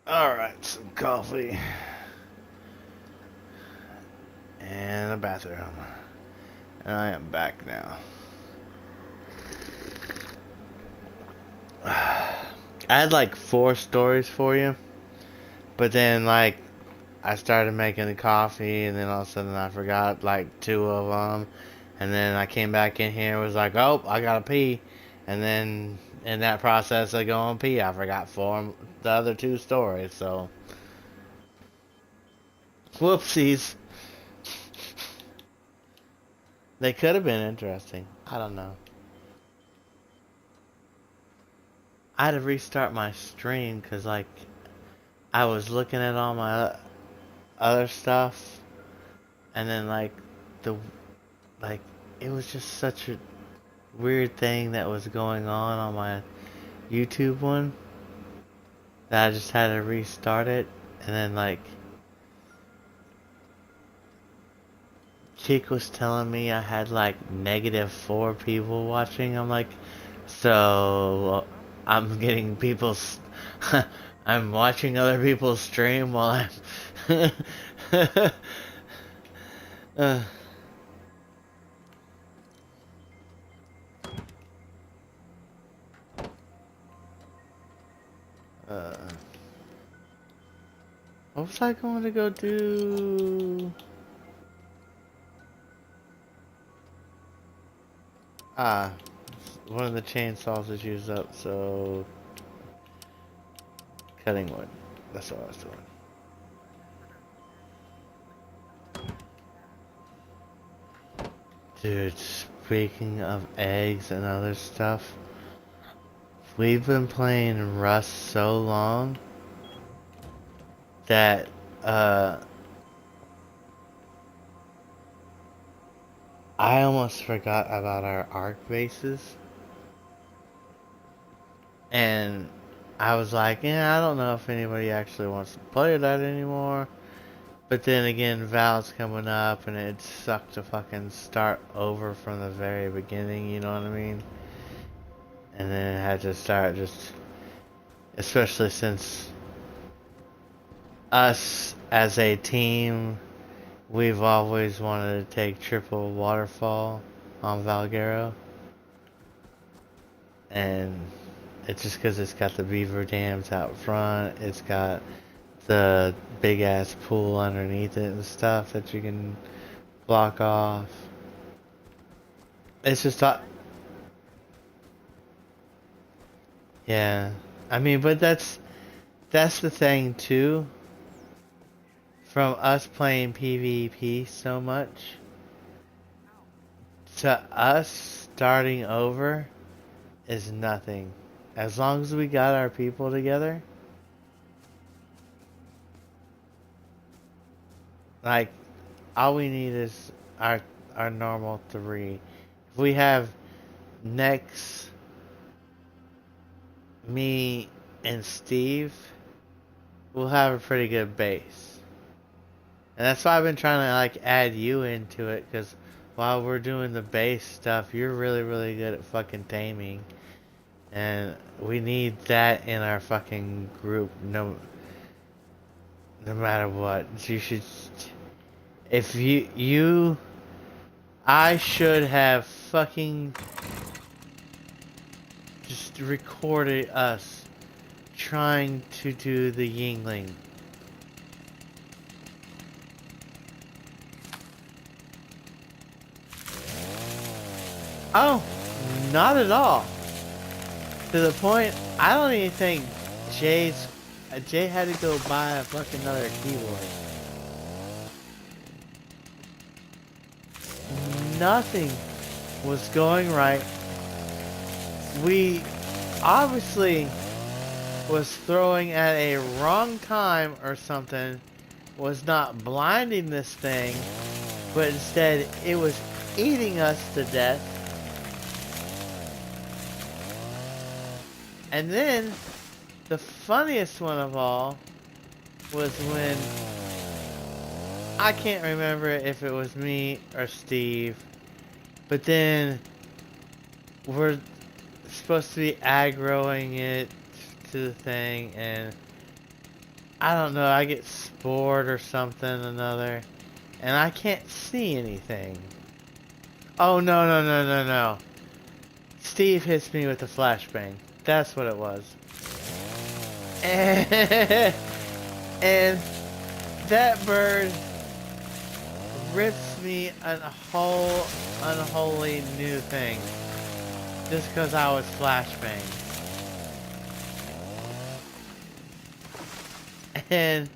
Alright, some coffee. And a bathroom. And I am back now. I had like 4 stories for you. But then, like, I started making the coffee, and then all of a sudden I forgot like 2 of them. And then I came back in here and was like, oh, I gotta pee. And then in that process of going pee, I forgot the other 2 stories. So, whoopsies. They could have been interesting. I don't know. I had to restart my stream because, like, I was looking at all my other stuff, and then, the, like, it was just such a weird thing that was going on my YouTube one that I just had to restart it, and then, like, Chick was telling me I had, like, -4 people watching. I'm like, so I'm getting people's. I'm watching other people's stream while I'm. uh, uh, what was I going to go do? Ah, one of the chainsaws is used up, so cutting wood. That's what I was doing. Dude, speaking of eggs and other stuff, we've been playing Rust so long that I almost forgot about our arc bases. And I was like, yeah, I don't know if anybody actually wants to play that anymore. But then again, Val's coming up, and it sucked to fucking start over from the very beginning, you know what I mean? And then it had to start just, especially since us as a team, we've always wanted to take triple waterfall on Valguero. And it's just because it's got the beaver dams out front, it's got the big ass pool underneath it and stuff that you can block off. It's just yeah. I mean, but that's the thing too. From us playing PvP so much to us starting over is nothing. As long as we got our people together, like all we need is our normal 3. If we have Nex, me, and Steve, we'll have a pretty good base. And that's why I've been trying to like add you into it, because while we're doing the base stuff, you're really, really good at fucking taming. And we need that in our fucking group, no matter what. You should, if I should have fucking just recorded us trying to do the Yingling. Oh, not at all. To the point, I don't even think Jay had to go buy a fucking another keyboard. Nothing was going right. We obviously was throwing at a wrong time or something, was not blinding this thing, but instead it was eating us to death. And then the funniest one of all was when I can't remember if it was me or Steve, but then we're supposed to be aggroing it to the thing, and I don't know, I get bored or something another, and I can't see anything. Oh, no, no, no, no, no. Steve hits me with a flashbang. That's what it was. And, and that bird rips me a whole unholy new thing. Just because I was flashbanged. And,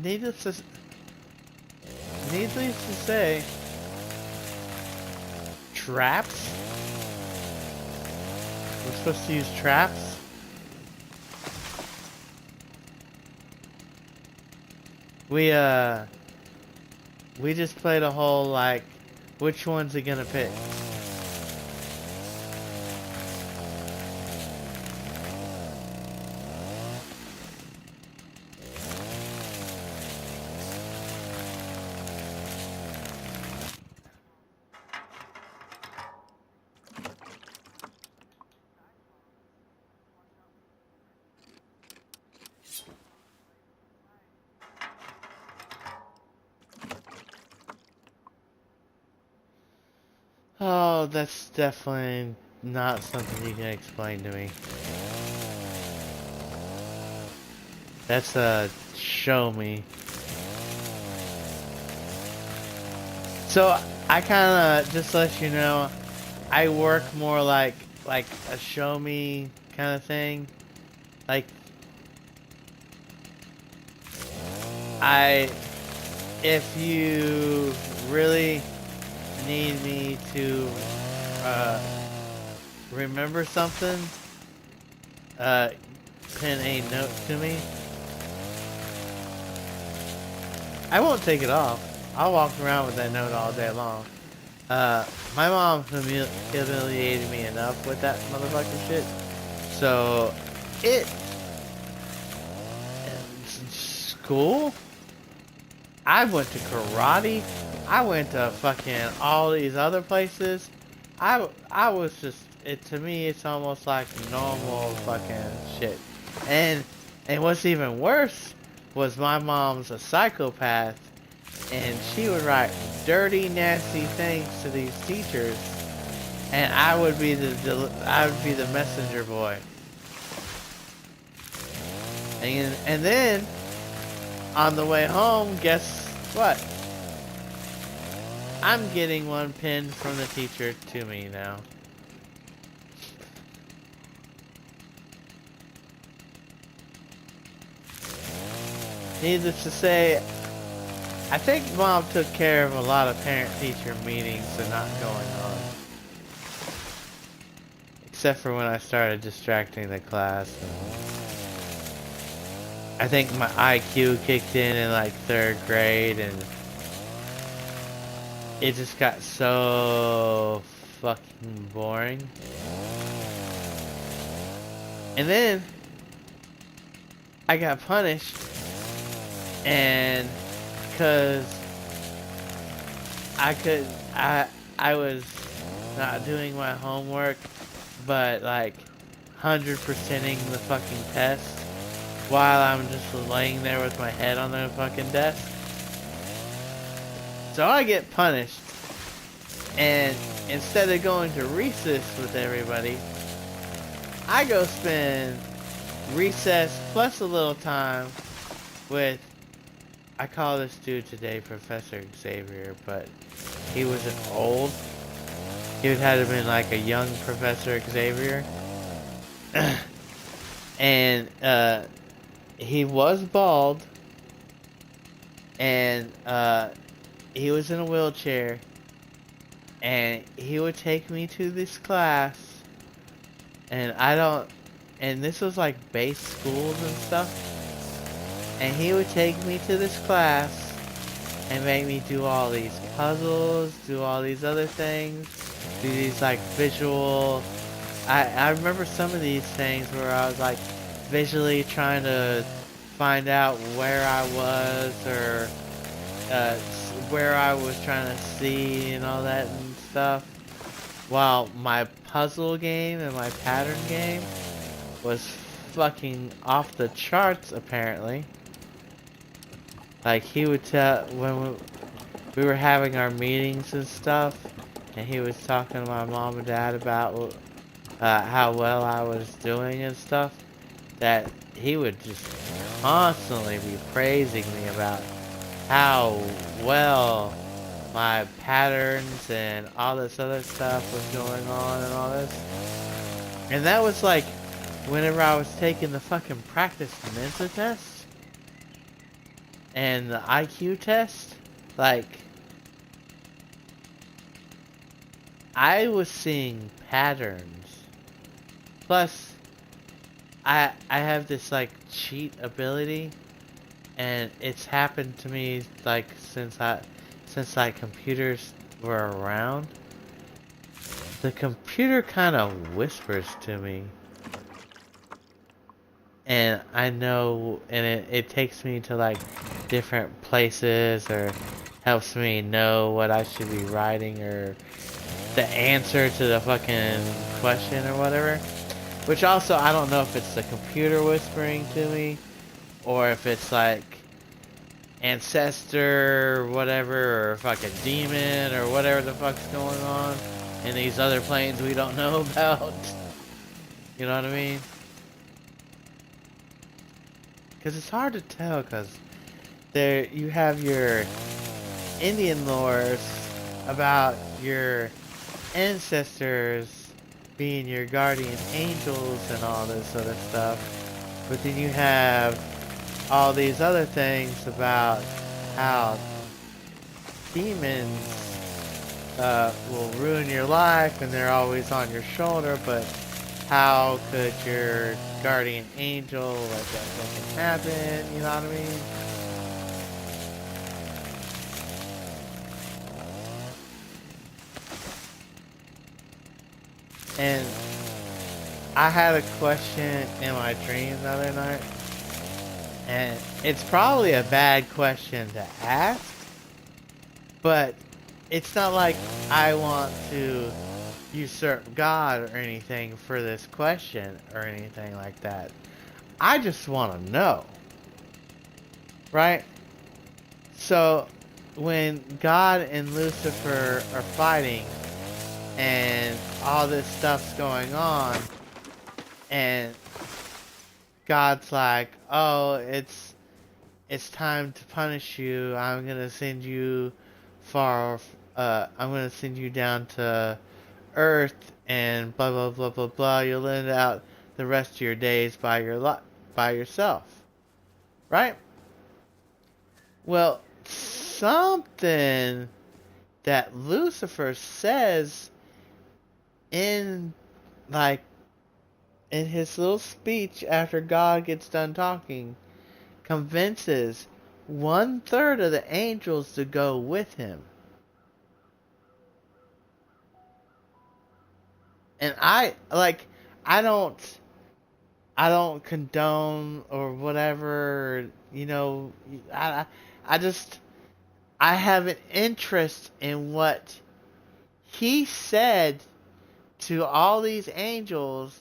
needless to, needless to say, traps? We're supposed to use traps? We just played a whole, like, which one's he gonna pick? Oh, that's definitely not something you can explain to me. That's a show me. So, I kinda, just to let you know, I work more like a show me kind of thing. Like, if you really need me to remember something, pin a note to me. I won't take it off. I'll walk around with that note all day long. My mom humiliated me enough with that motherfucking shit. So, school, I went to karate. I went to fucking all these other places. I was just, to me it's almost like normal fucking shit. And what's even worse was my mom's a psychopath, and she would write dirty, nasty things to these teachers, and I would be the messenger boy. And then on the way home, guess what? I'm getting one pinned from the teacher to me now. Needless to say, I think Mom took care of a lot of parent-teacher meetings and not going on. Except for when I started distracting the class. I think my IQ kicked in like 3rd grade, and it just got so fucking boring. And then I got punished, and cause I was not doing my homework, but like 100%ing the fucking test while I'm just laying there with my head on the fucking desk. So I get punished, and instead of going to recess with everybody, I go spend recess plus a little time with, I call this dude today Professor Xavier, but he was an old, he would have been like a young Professor Xavier. And he was bald, and he was in a wheelchair, and he would take me to this class, and and this was like base schools and stuff, and he would take me to this class and make me do all these puzzles, do all these other things, do these like visual, I remember some of these things where I was like visually trying to find out where I was, or where I was trying to see and all that and stuff. while my puzzle game and my pattern game was fucking off the charts apparently. Like he would tell when we were having our meetings and stuff, and he was talking to my mom and dad about how well I was doing and stuff, that he would just constantly be praising me about how well my patterns and all this other stuff was going on and all this. And that was like whenever I was taking the fucking practice Mensa test and the IQ test. Like, I was seeing patterns. Plus, I have this like cheat ability, and it's happened to me like since like computers were around. The computer kind of whispers to me, and I know, and it takes me to like different places or helps me know what I should be writing or the answer to the fucking question or whatever. Which also, I don't know if it's the computer whispering to me or if it's like ancestor, whatever, or fucking demon or whatever the fuck's going on in these other planes we don't know about. You know what I mean? Because it's hard to tell, because there you have your Indian lores about your ancestors being your guardian angels and all this other stuff, but then you have all these other things about how demons will ruin your life and they're always on your shoulder, but how could your guardian angel let that fucking happen? You know what I mean? And I had a question in my dream the other night, and it's probably a bad question to ask, but it's not like I want to usurp God or anything for this question or anything like that. I just want to know, right? So, when God and Lucifer are fighting, and all this stuff's going on, and God's like, "Oh, it's time to punish you. I'm gonna send you far. I'm gonna send you down to Earth, and blah blah blah blah blah. You'll live out the rest of your days by yourself, right?" Well, something that Lucifer says in like in his little speech after God gets done talking convinces 1/3 of the angels to go with him. And I don't I don't condone or whatever, you know, I just I have an interest in what he said to all these angels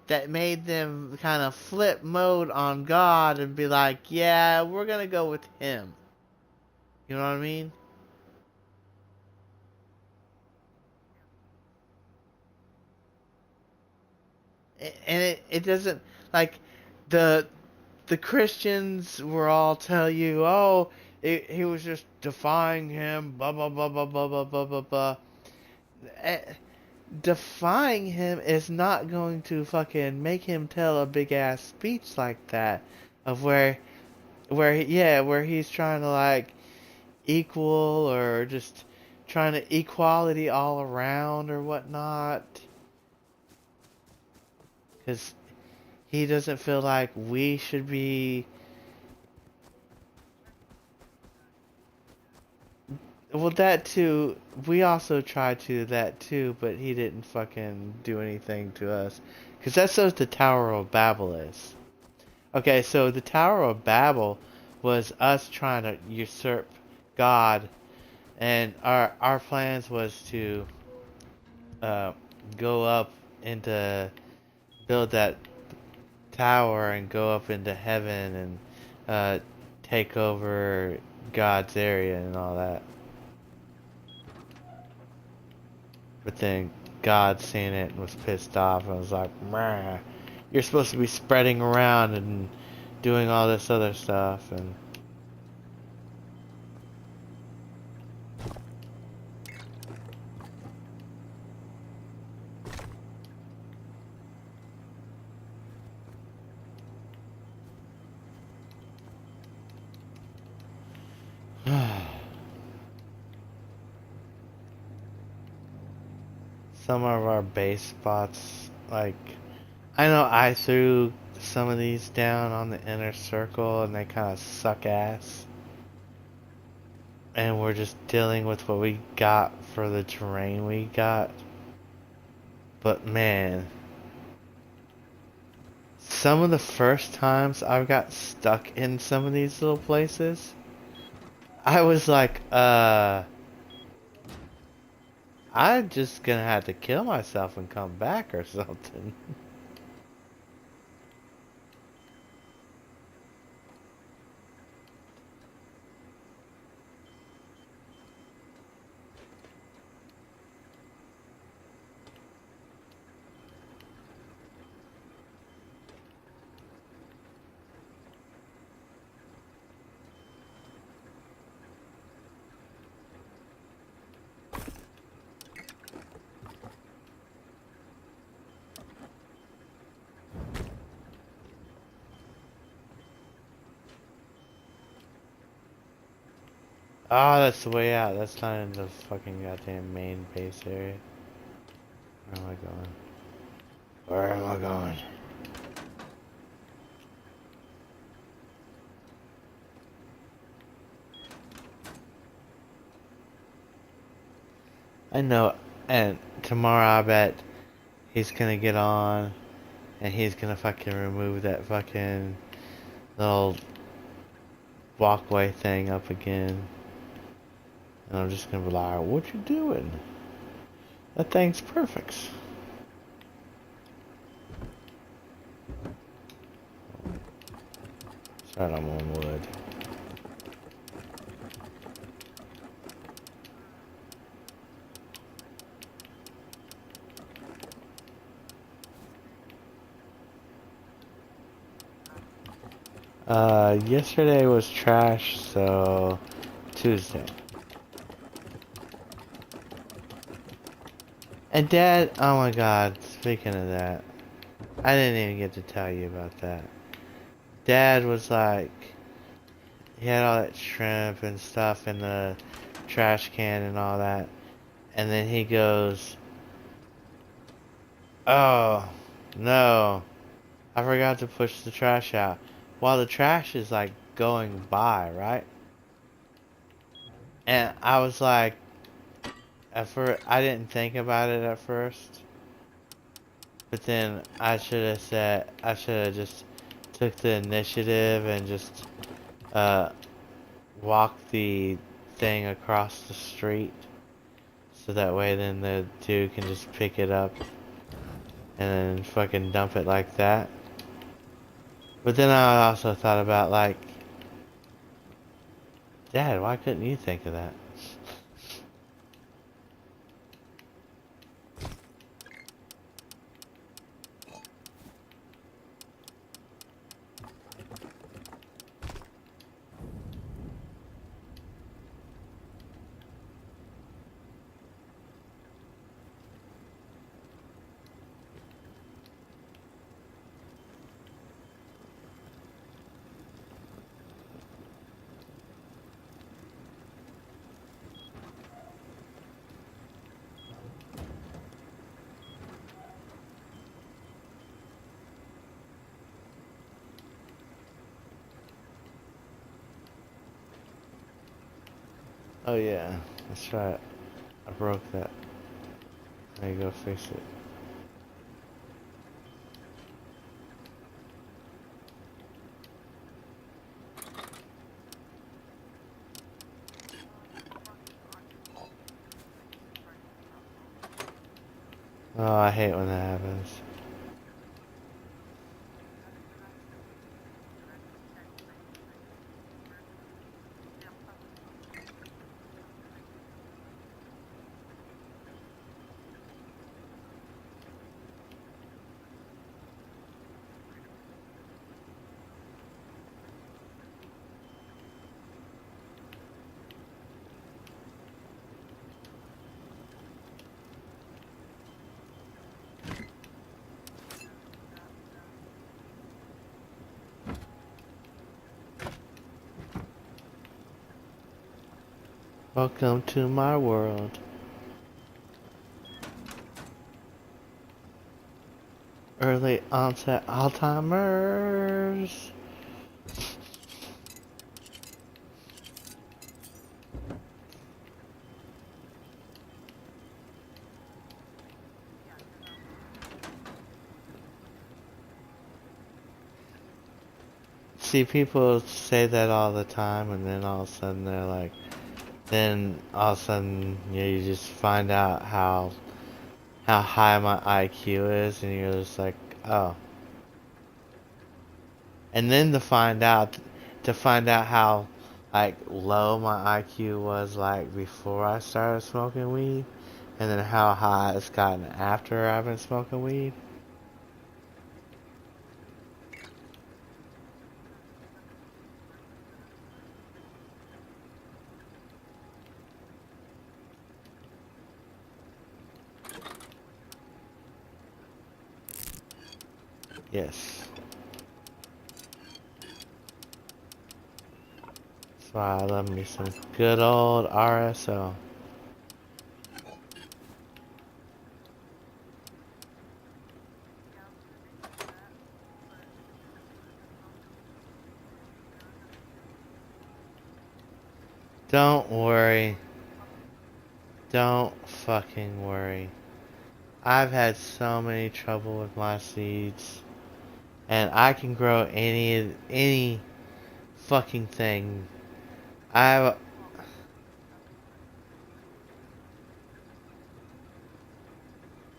that made them kind of flip mode on God and be like, yeah, we're going to go with him. You know what I mean? And it doesn't, like, the Christians will all tell you, oh, he was just defying him, blah, blah, blah, blah, blah, blah, blah, blah, blah. Defying him is not going to fucking make him tell a big ass speech like that of where he's trying to like equal or just trying to equality all around or whatnot, because he doesn't feel like we should be. Well, that too. We also tried to that too, but he didn't fucking do anything to us. Because that's what the Tower of Babel is. Okay, so the Tower of Babel was us trying to usurp God, and our plans was to uh, go up into build that tower and go up into heaven and take over God's area and all that. But then God seen it and was pissed off and was like, "Meh, you're supposed to be spreading around and doing all this other stuff." And some of our base spots, like, I know I threw some of these down on the inner circle and they kind of suck ass. And we're just dealing with what we got for the terrain we got. But man, some of the first times I've got stuck in some of these little places, I was like, I'm just gonna have to kill myself and come back or something. Oh, that's the way out. That's not in the fucking goddamn main base area. Where am I going? Where am I going? I know, and tomorrow I bet he's gonna get on and he's gonna fucking remove that fucking little walkway thing up again. And I'm just gonna be like, what you doing? That thing's perfect. Sorry, I'm on wood. Yesterday was trash, so Tuesday. And Dad, oh my God, speaking of that, I didn't even get to tell you about that. Dad was like, he had all that shrimp and stuff in the trash can and all that. And then he goes, oh, no, I forgot to push the trash out. While the trash is like going by, right? And I was like, at first, I didn't think about it at first. But then I should have just took the initiative and just uh, walked the thing across the street. So that way then the dude can just pick it up and then fucking dump it like that. But then I also thought about like, Dad, why couldn't you think of that? Oh yeah, that's right. I broke that. I go fix it. Oh, I hate when that happens. Welcome to my world. Early onset Alzheimer's. See, people say that all the time, and then all of a sudden they're like, then all of a sudden you just find out how high my IQ is, and you're just like, oh. And then to find out how like low my IQ was like before I started smoking weed, and then how high it's gotten after I've been smoking weed. Yes. That's why I love me some good old RSO. Don't worry. Don't fucking worry. I've had so many trouble with my seeds, and I can grow any fucking thing. I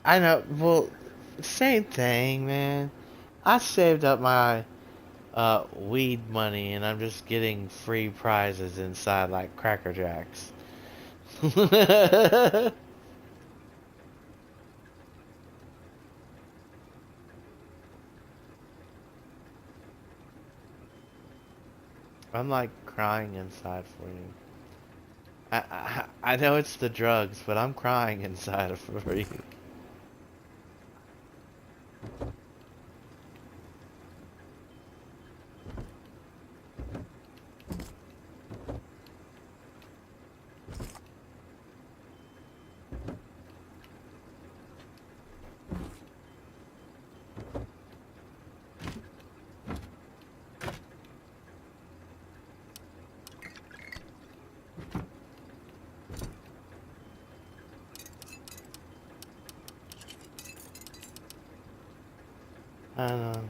I know. Well, same thing, man. I saved up my weed money, and I'm just getting free prizes inside like Cracker Jacks. I'm like crying inside for you. I know it's the drugs, but I'm crying inside for you. I know.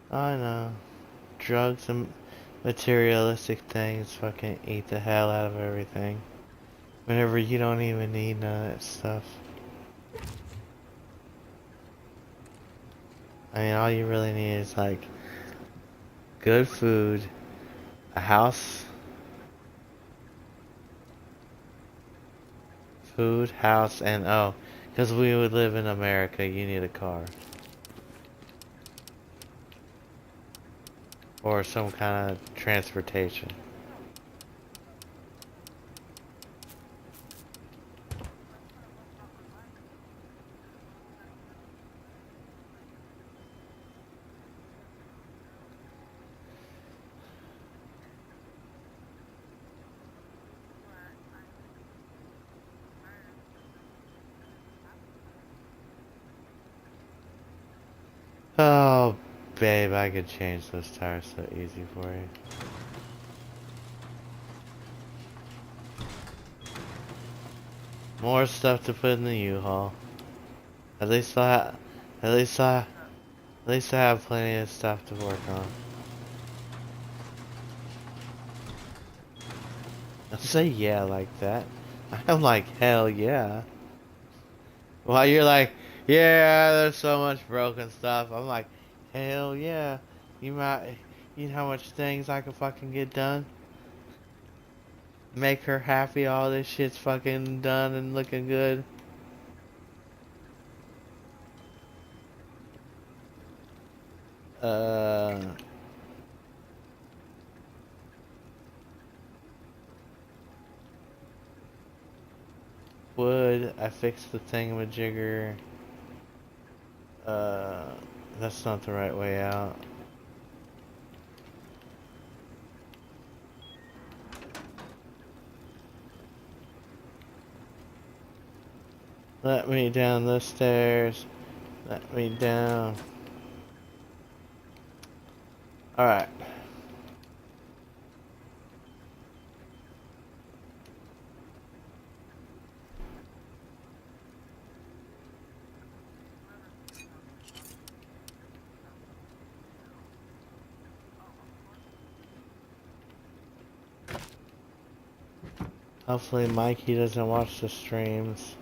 I know. Drugs and materialistic things fucking eat the hell out of everything. Whenever you don't even need none of that stuff. I mean, all you really need is like good food, a house, food, house, and oh, because we would live in America, you need a car. Or some kind of transportation. Oh, babe, I could change those tires so easy for you. More stuff to put in the U-Haul. At least I, at least I, at least I have plenty of stuff to work on. Don't say yeah like that. I'm like, hell yeah. While you're like, yeah, there's so much broken stuff. I'm like, hell yeah. You might, you know how much things I could fucking get done? Make her happy, all this shit's fucking done and looking good. Uh, wood, I fixed the thingamajigger. Uh, that's not the right way out. Let me down the stairs. Let me down. Alright. Hopefully Mikey doesn't watch the streams.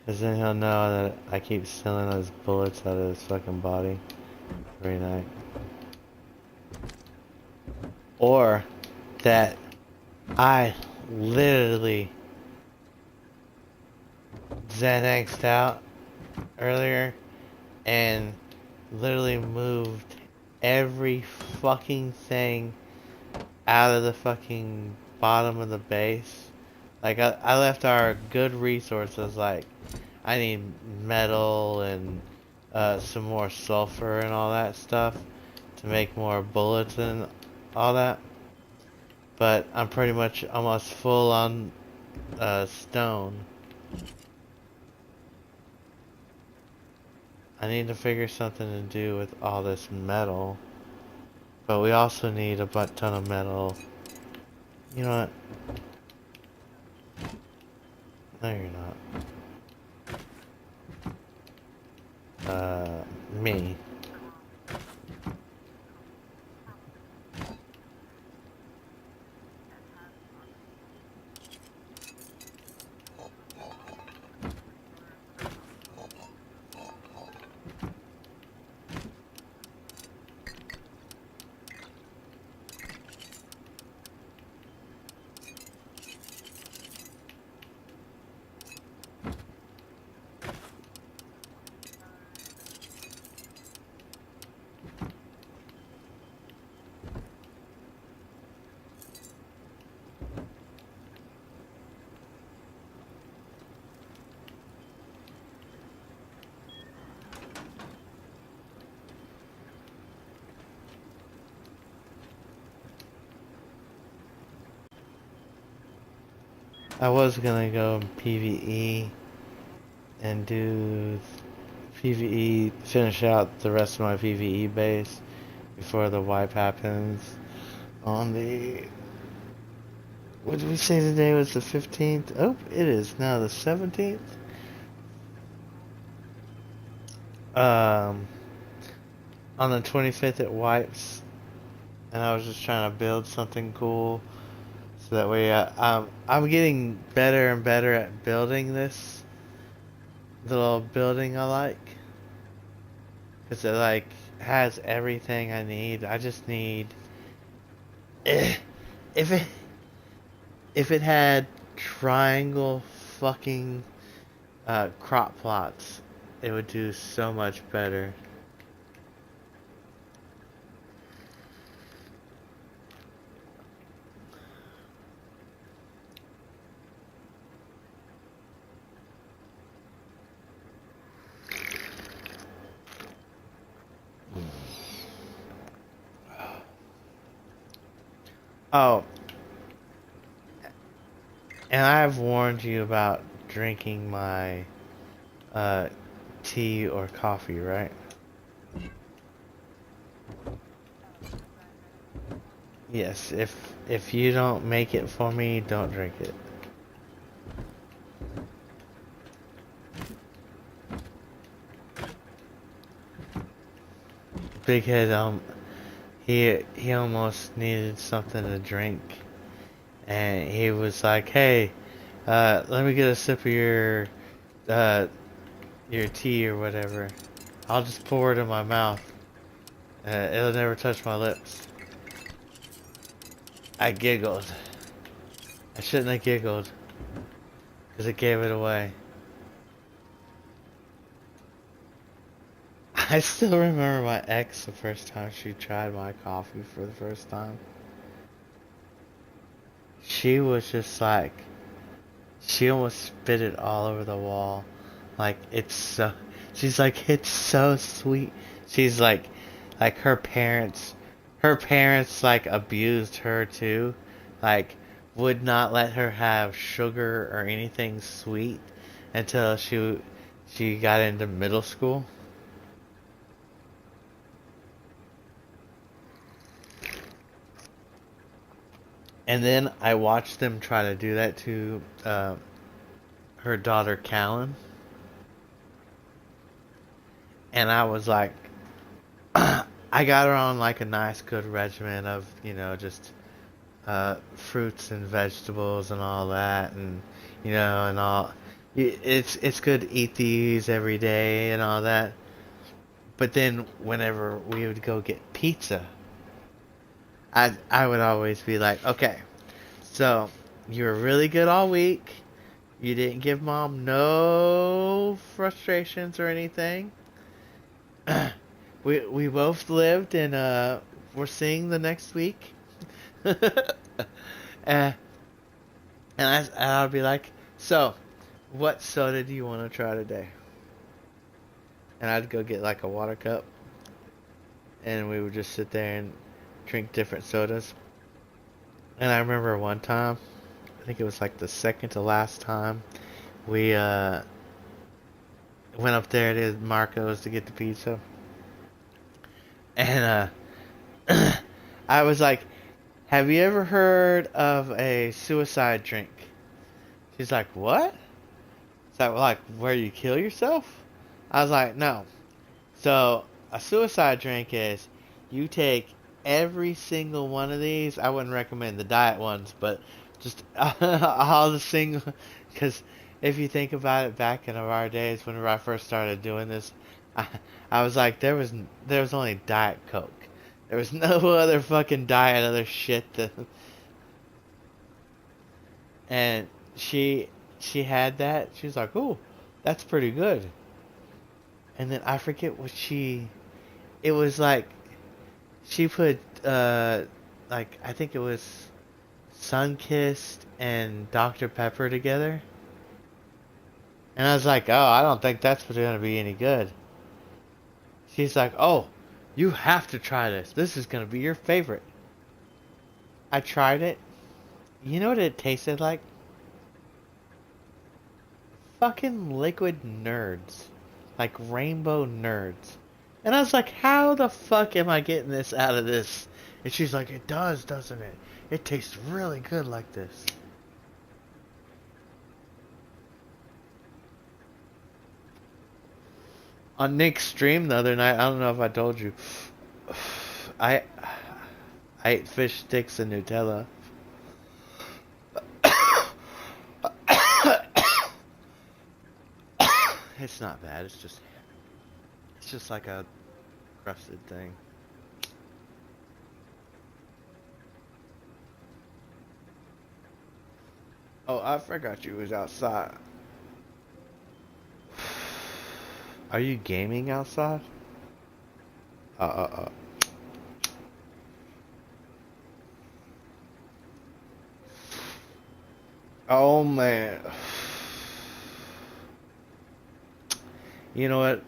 Cause then he'll know that I keep stealing those bullets out of his fucking body every night. Or that I literally Xanaxed out earlier and literally moved every fucking thing out of the fucking bottom of the base. Like, I left our good resources, like, I need metal and some more sulfur and all that stuff to make more bullets and all that. But I'm pretty much almost full on stone. I need to figure something to do with all this metal. But we also need a butt ton of metal. You know what? No, you're not. Me. I was gonna go PvE and do PvE, finish out the rest of my PvE base before the wipe happens on the... What did we say today was the 15th? Oh, it is now the 17th. On the 25th it wipes, and I was just trying to build something cool so that way I'm getting better and better at building this little building I like, because it like has everything I need. I just need if it had triangle fucking crop plots, it would do so much better. Oh, and I've warned you about drinking my tea or coffee, right? Yes, if you don't make it for me, don't drink it. Big Head, he almost needed something to drink, and he was like, "Hey, let me get a sip of uh, your tea or whatever. I'll just pour it in my mouth. It'll never touch my lips." I giggled. I shouldn't have giggled, because it gave it away. I still remember my ex the first time she tried my coffee for the first time. She was just like, she almost spit it all over the wall. Like, she's like, it's so sweet. She's like her parents like abused her too. Like, would not let her have sugar or anything sweet until she got into middle school. And then I watched them try to do that to her daughter Callan, and I was like, I got her on like a nice good regimen of just fruits and vegetables and all that, and and all. It's good to eat these every day and all that. But then whenever we would go get pizza, I would always be like, okay, so you were really good all week. You didn't give mom no frustrations or anything. We both lived and we're seeing the next week. and I'd be like, so what soda do you want to try today? And I'd go get like a water cup, and we would just sit there and drink different sodas. And I remember one time, I think it was like the second to last time, we went up there to Marco's to get the pizza. And I was like, have you ever heard of a suicide drink? She's like, what? Is that like where you kill yourself? I was like, no. So a suicide drink is you take every single one of these. I wouldn't recommend the diet ones, but just all the single, because if you think about it, back in our days whenever I first started doing this, I, I was like, there was only Diet Coke. There was no other fucking diet, other shit that, and she had that. She was like, "Oh, that's pretty good." And then I forget what it was like she put like I think it was Sunkist and Dr. Pepper together. And I was like, "Oh, I don't think that's going to be any good." She's like, "Oh, you have to try this. This is going to be your favorite." I tried it. You know what it tasted like? Fucking liquid nerds. Like rainbow nerds. And I was like, how the fuck am I getting this out of this? And she's like, it does, doesn't it? It tastes really good like this. On Nick's stream the other night, I don't know if I told you, I I ate fish sticks and Nutella. It's not bad. It's just like a crusted thing. Oh, I forgot you was outside. Are you gaming outside? Uh, uh, uh. Oh man. You know what?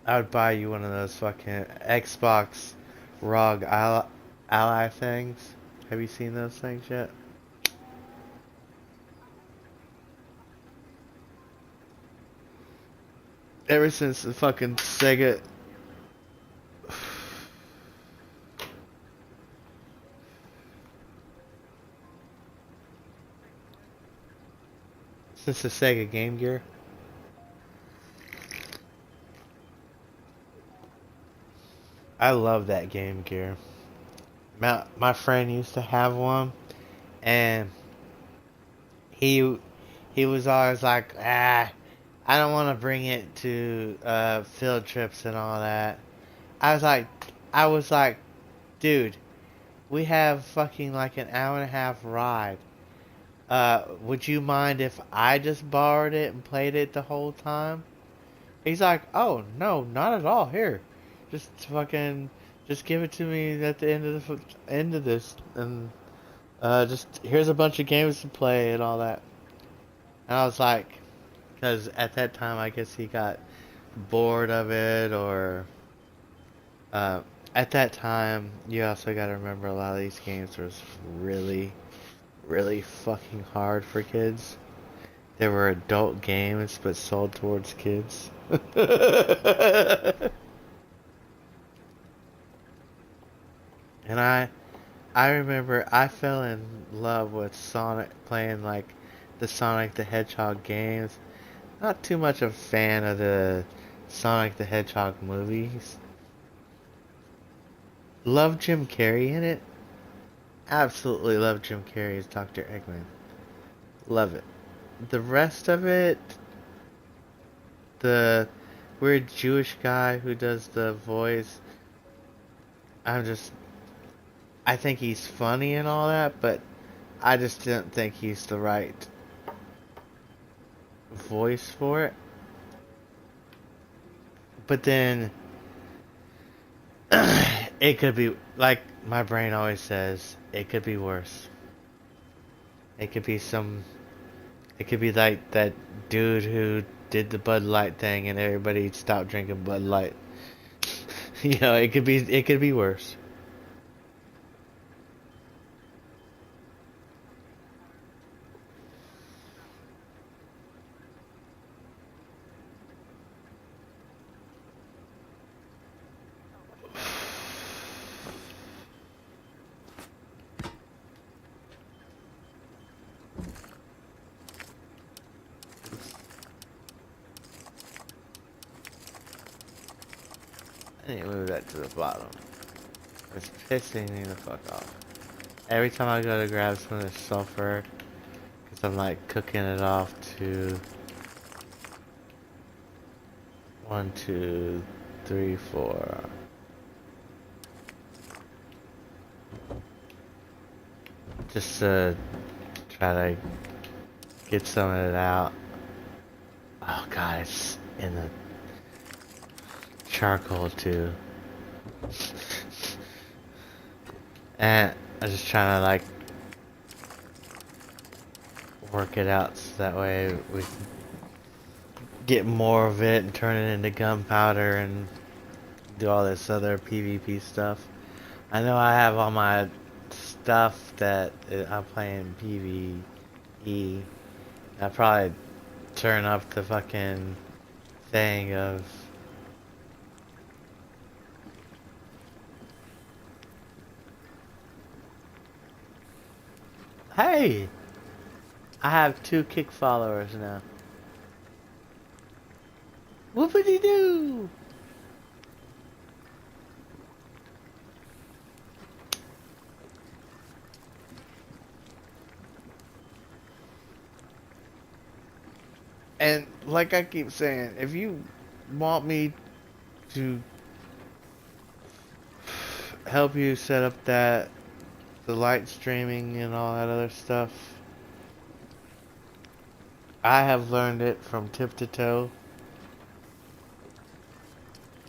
I would buy you one of those fucking Xbox ROG Ally things. Have you seen those things yet? Ever since the fucking Sega... Since the Sega Game Gear. I love that Game Gear. My friend used to have one, and he he was always like, I don't want to bring it to field trips and all that. I was like, I was like, dude, we have fucking like an hour and a half ride. Would you mind if I just borrowed it and played it the whole time? He's like, oh no, not at all. Here, just fucking, just give it to me at the end of this, and just here's a bunch of games to play and all that. And I was like, because at that time I guess he got bored of it, or uh, at that time you also got to remember a lot of these games was really, really fucking hard for kids. They were adult games but sold towards kids. And I remember I fell in love with Sonic, playing like the Sonic the Hedgehog games. Not too much of a fan of the Sonic the Hedgehog movies. Love Jim Carrey in it. Absolutely love Jim Carrey as Dr. Eggman. Love it. The rest of it, the weird Jewish guy who does the voice, I'm just, I think he's funny and all that, but I just didn't think he's the right voice for it. But then it could be like my brain always says, it could be worse. It could be some it could be like that dude who did the Bud Light thing and everybody stopped drinking Bud Light. You know, it could be worse. I need to move that to the bottom. It's pissing me the fuck off. Every time I go to grab some of this sulfur, because I'm like cooking it off to 1, 2, 3, 4. Just to try to get some of it out. Oh god, it's in the charcoal too. And I'm just trying to like work it out so that way we can get more of it and turn it into gunpowder and do all this other PvP stuff. I know I have all my stuff that I'm playing PvE. I probably turn up the fucking thing of hey, I have 2 kick followers now. Whoopity doo! And like I keep saying, if you want me to help you set up the light streaming and all that other stuff, I have learned it from tip to toe.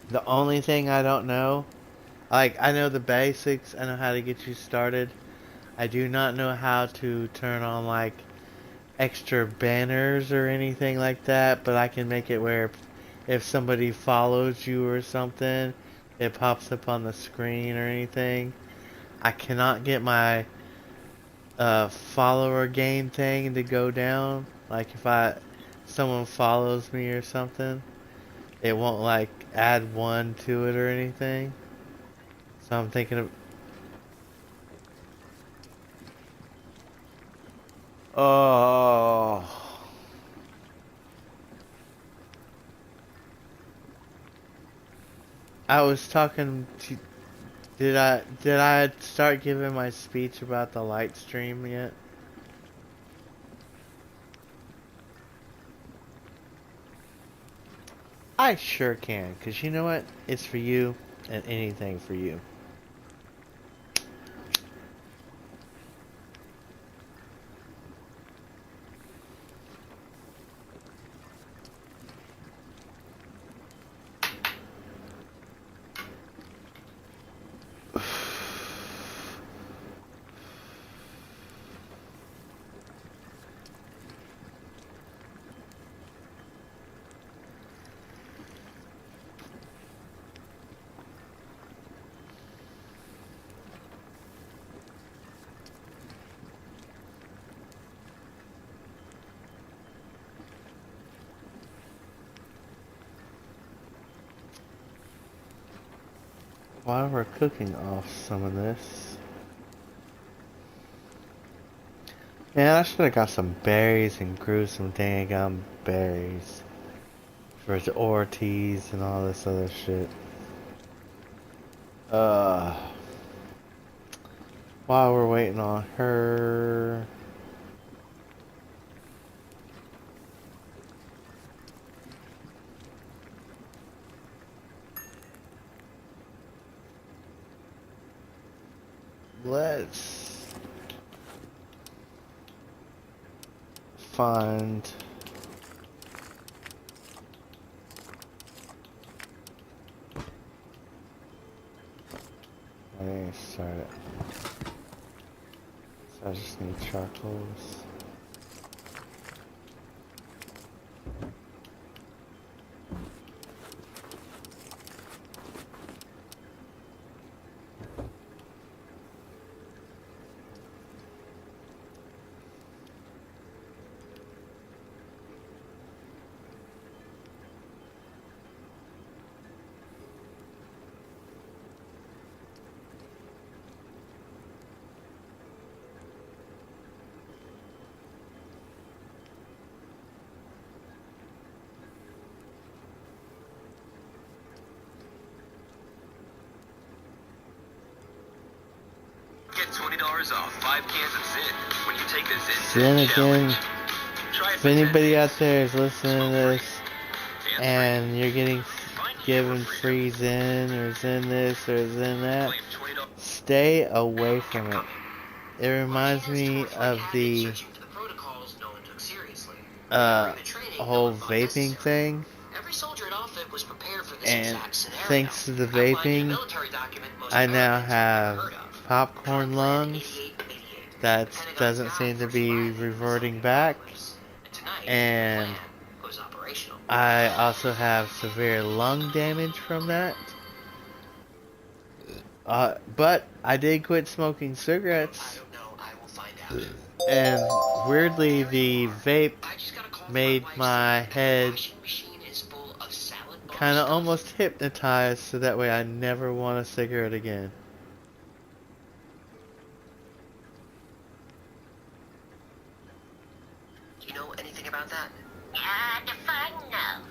The only thing I don't know, like I know the basics, I know how to get you started. I do not know how to turn on like extra banners or anything like that, but I can make it where if somebody follows you or something, it pops up on the screen or anything. I cannot get my follower game thing to go down. Like if someone follows me or something, it won't like add one to it or anything. So I'm thinking of oh, I was talking to. Did I start giving my speech about the light stream yet? I sure can, cause you know what? It's for you, and anything for you. While we're cooking off some of this, man, I should have got some berries and grew some dang gum berries for the Ortiz and all this other shit. Uh, while we're waiting on her. Let's find. I need to start it. So I just need charcoals. Get $20 off 5 cans of Zyn when you take the Then Zyn again, challenge. Try it if for 10 anybody days. out there is listening to this And and you're getting Find given your free Zen or Zen this or Zen that, Claim $20. stay away from it. It reminds me of the whole vaping thing. And thanks to the vaping, I now have popcorn lungs that doesn't seem to be reverting back. And I also have severe lung damage from that. But I did quit smoking cigarettes. And weirdly, the vape made my head kind of almost hypnotized, so that way I never want a cigarette again. Do you know anything about that? Fine now.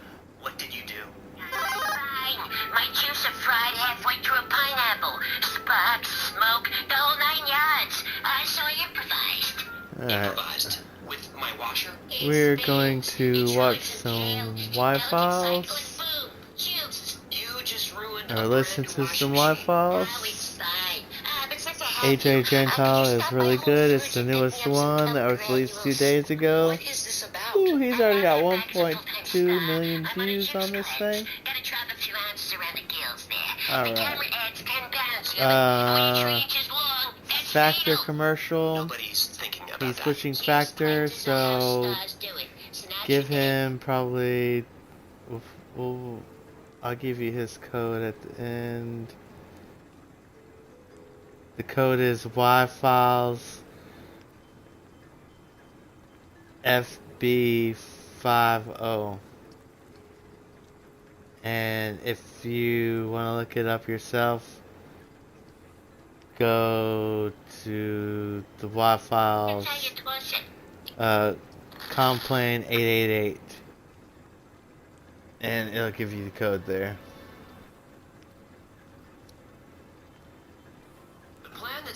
What did you do? Fine. My juice are fried halfway through a pineapple. Sparks, smoke, the whole 9 yards. So I improvised. Alright. Improvised with my washer? We're going to watch some Y-Files. You just ruined Or a listen brand to new some washing machine. Y-Files. AJ Gentile is really good. It's the newest one that was released 2 days ago. What is this about? Ooh, he's already got 1.2 million views on this thing. Alright. Factor commercial. Nobody's thinking about He's that. pushing Factor, so give him probably. I'll give you his code at the end. The code is Y-Files FB50. And if you want to look it up yourself, go to the Y-Files Complain 888 and it'll give you the code there.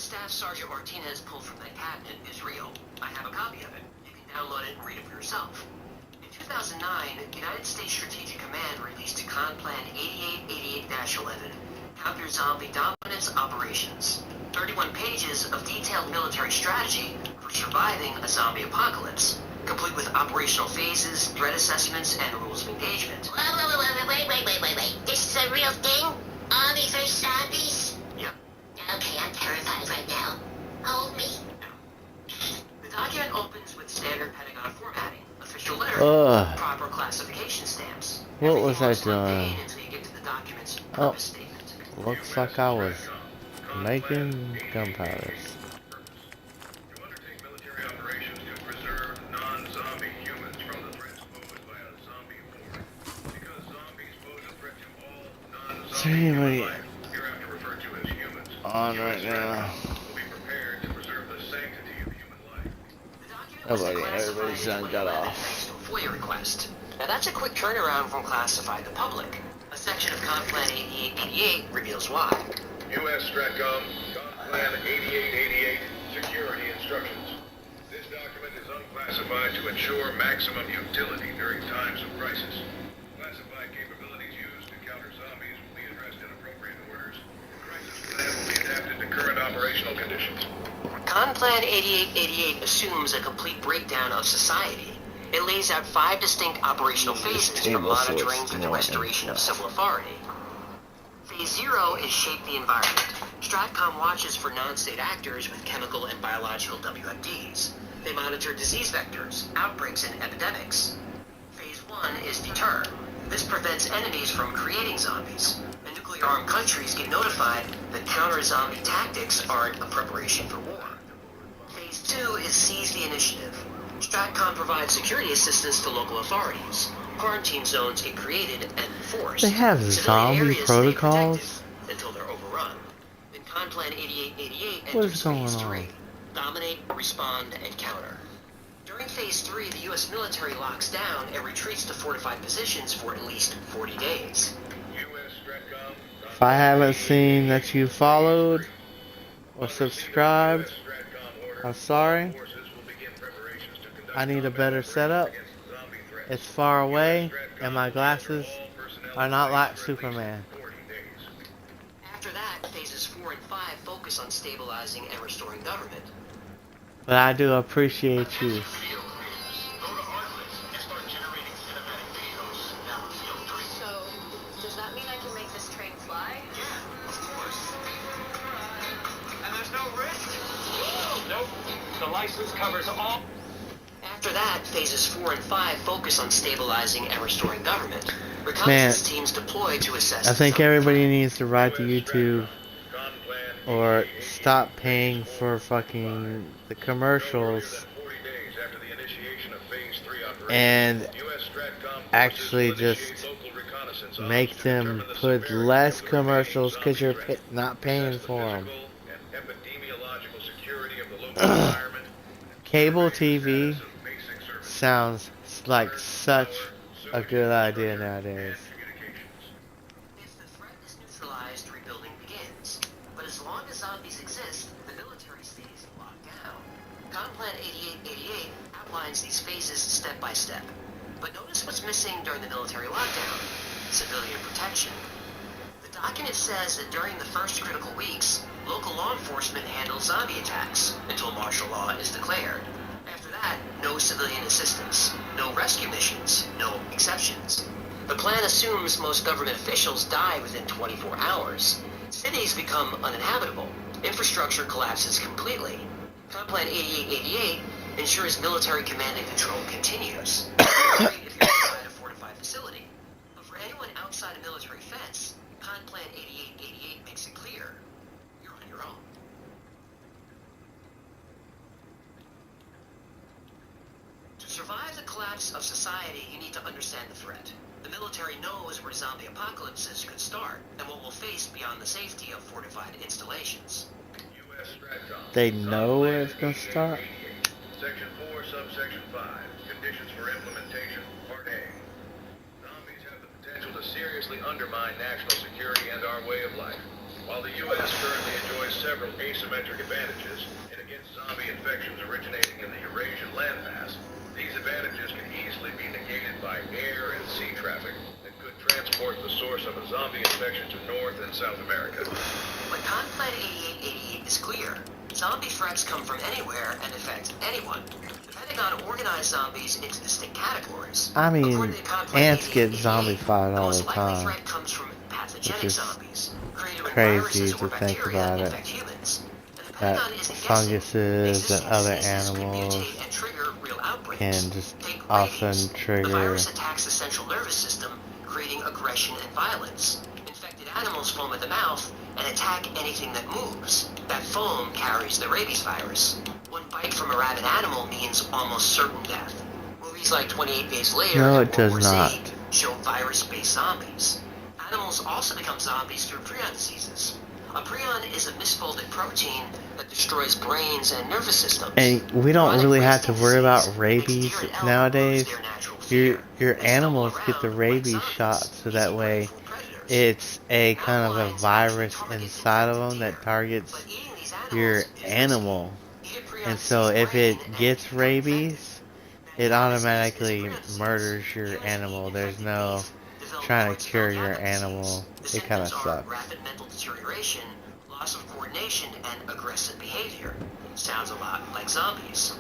Staff Sergeant Martinez pulled from that cabinet is real. I have a copy of it. You can download it and read it for yourself. In 2009, United States Strategic Command released Con Plan 8888-11, Counter-Zombie Dominance Operations. 31 pages of detailed military strategy for surviving a zombie apocalypse, complete with operational phases, threat assessments, and rules of engagement. Wait. This is a real thing? Army vs. zombies? Yeah. Okay, I'm terrified right now. Hold me. The document opens with standard Pentagon formatting, official letter, Ugh. proper classification stamps. What Everything was I looks like doing? pain until you get to the document's Oh. purpose statement. Looks like I was making gunpowder. To undertake military operations to preserve non-zombie humans from the threats posed by a zombie horde. Because zombies pose a threat to all non-zombie Anybody human life, hereafter referred to as humans. on US right now? will be prepared to preserve the sanctity of human life. The document was Nobody, declassified everybody's in done got 2011 off. thanks to a FOIA request. Now that's a quick turnaround from classified to public. A section of Con Plan 8888 reveals why. U.S. Stratcom, Plan 8888, Security Instructions. This document is unclassified to ensure maximum utility during times of crisis. Classified capabilities used to counter zombies will be addressed in appropriate orders. The crisis plan will be adapted to current operational conditions. Con Plan 8888 assumes a complete breakdown of society. It lays out 5 distinct operational phases from monitoring to the restoration of civil authority. Phase 0 is shape the environment. Stratcom watches for non-state actors with chemical and biological WMDs. They monitor disease vectors, outbreaks, and epidemics. Phase 1 is deter. This prevents enemies from creating zombies. And nuclear-armed countries get notified that counter-zombie tactics aren't a preparation for war. Phase 2 is seize the initiative. Stratcom provides security assistance to local authorities. Quarantine zones get created and enforced. They have Civilian zombie areas stay protocols? protected until they're overrun. In Con Plan 8888 What enters is going Phase on? 3. Dominate, respond, and counter. During Phase 3, the U.S. military locks down and retreats to fortified positions for at least 40 days. U.S. Stratcom, If I haven't seen that you followed or subscribed, I'm sorry. I need a better setup. It's far away, and my glasses are not like Superman. After that, Phases 4 and 5 focus on stabilizing and restoring government. But I do appreciate you. So, does that mean I can make this train fly? Yeah, of course. And there's no risk. Nope. The license covers all. After that, Phases 4 and 5 focus on stabilizing and restoring government. Reconnaissance teams deploy to assess. I think everybody needs to write to YouTube or stop paying for fucking the commercials and actually just make them put less commercials because you're not paying for them. Cable TV sounds like such a good idea nowadays. If the threat is neutralized, rebuilding begins. But as long as zombies exist, the military stays locked down. Con Plan 8888 outlines these phases step by step. But notice what's missing during the military lockdown: civilian protection. The document says that during the first critical weeks, local law enforcement handles zombie attacks until martial law is declared. After that, no civilian assistance, no rescue missions, no exceptions. The plan assumes most government officials die within 24 hours. Cities become uninhabitable. Infrastructure collapses completely. Con Plan 8888 ensures military command and control continues. Great if you're inside a fortified facility. But for anyone outside a military fence, Con Plan 8888 makes it clear you're on your own. To survive the collapse of society, you need to understand the threat. The military knows where zombie apocalypses could start and what we'll face beyond the safety of fortified installations. They know where it's gonna start. Section 4, subsection 5. Conditions for implementation, Part A. Zombies have the potential to seriously undermine national security and our way of life. While the U.S. currently enjoys has several asymmetric advantages, and against zombie infections originating in the Eurasian landmass, these advantages can easily be negated by air and sea traffic that could transport the source of a zombie infection to North and South America. But Conplan 8888 is clear. Zombie threats come from anywhere and affect anyone. The Pentagon organized zombies into distinct categories. I mean, According to Conplan ants get 8888, zombified all most the likely time. threat comes from pathogenic is zombies, created when crazy viruses to or think bacteria about it. infect humans. And the That Pentagon isn't guessing. funguses Existing and other diseases could animals mutate and trigger real outbreaks. can just Take often rabies. The trigger. virus attacks the central nervous system, creating aggression and violence. Infected animals foam at the mouth and attack anything that moves. That foam carries the rabies virus. One bite from a rabid animal means almost certain death. Movies like 28 Days Later No, and it World does War not. Z show virus-based zombies. Animals also become zombies through prion diseases. A prion is a misfolded protein that destroys brains and nervous systems. And we don't Chronic really have to wasting worry about disease rabies makes deer and elk nowadays. lose their natural Your fear. They animals stumble get the around rabies like shot, zombies, so that easy way prey for predators. it's a kind of a Mountain lions virus actually target inside of infected them that deer, targets but eating these your animals is animal. risky. Eat a prion And so diseased if brain it and gets become rabies, infected. it That virus automatically is a prion disease. murders your Humans animal. eat There's infected no beef, develop trying to points of cure your Gabapentin animal. disease. The It kind of symptoms are sucks. rapid mental deterioration, loss of coordination, and aggressive behavior. Sounds a lot like zombies.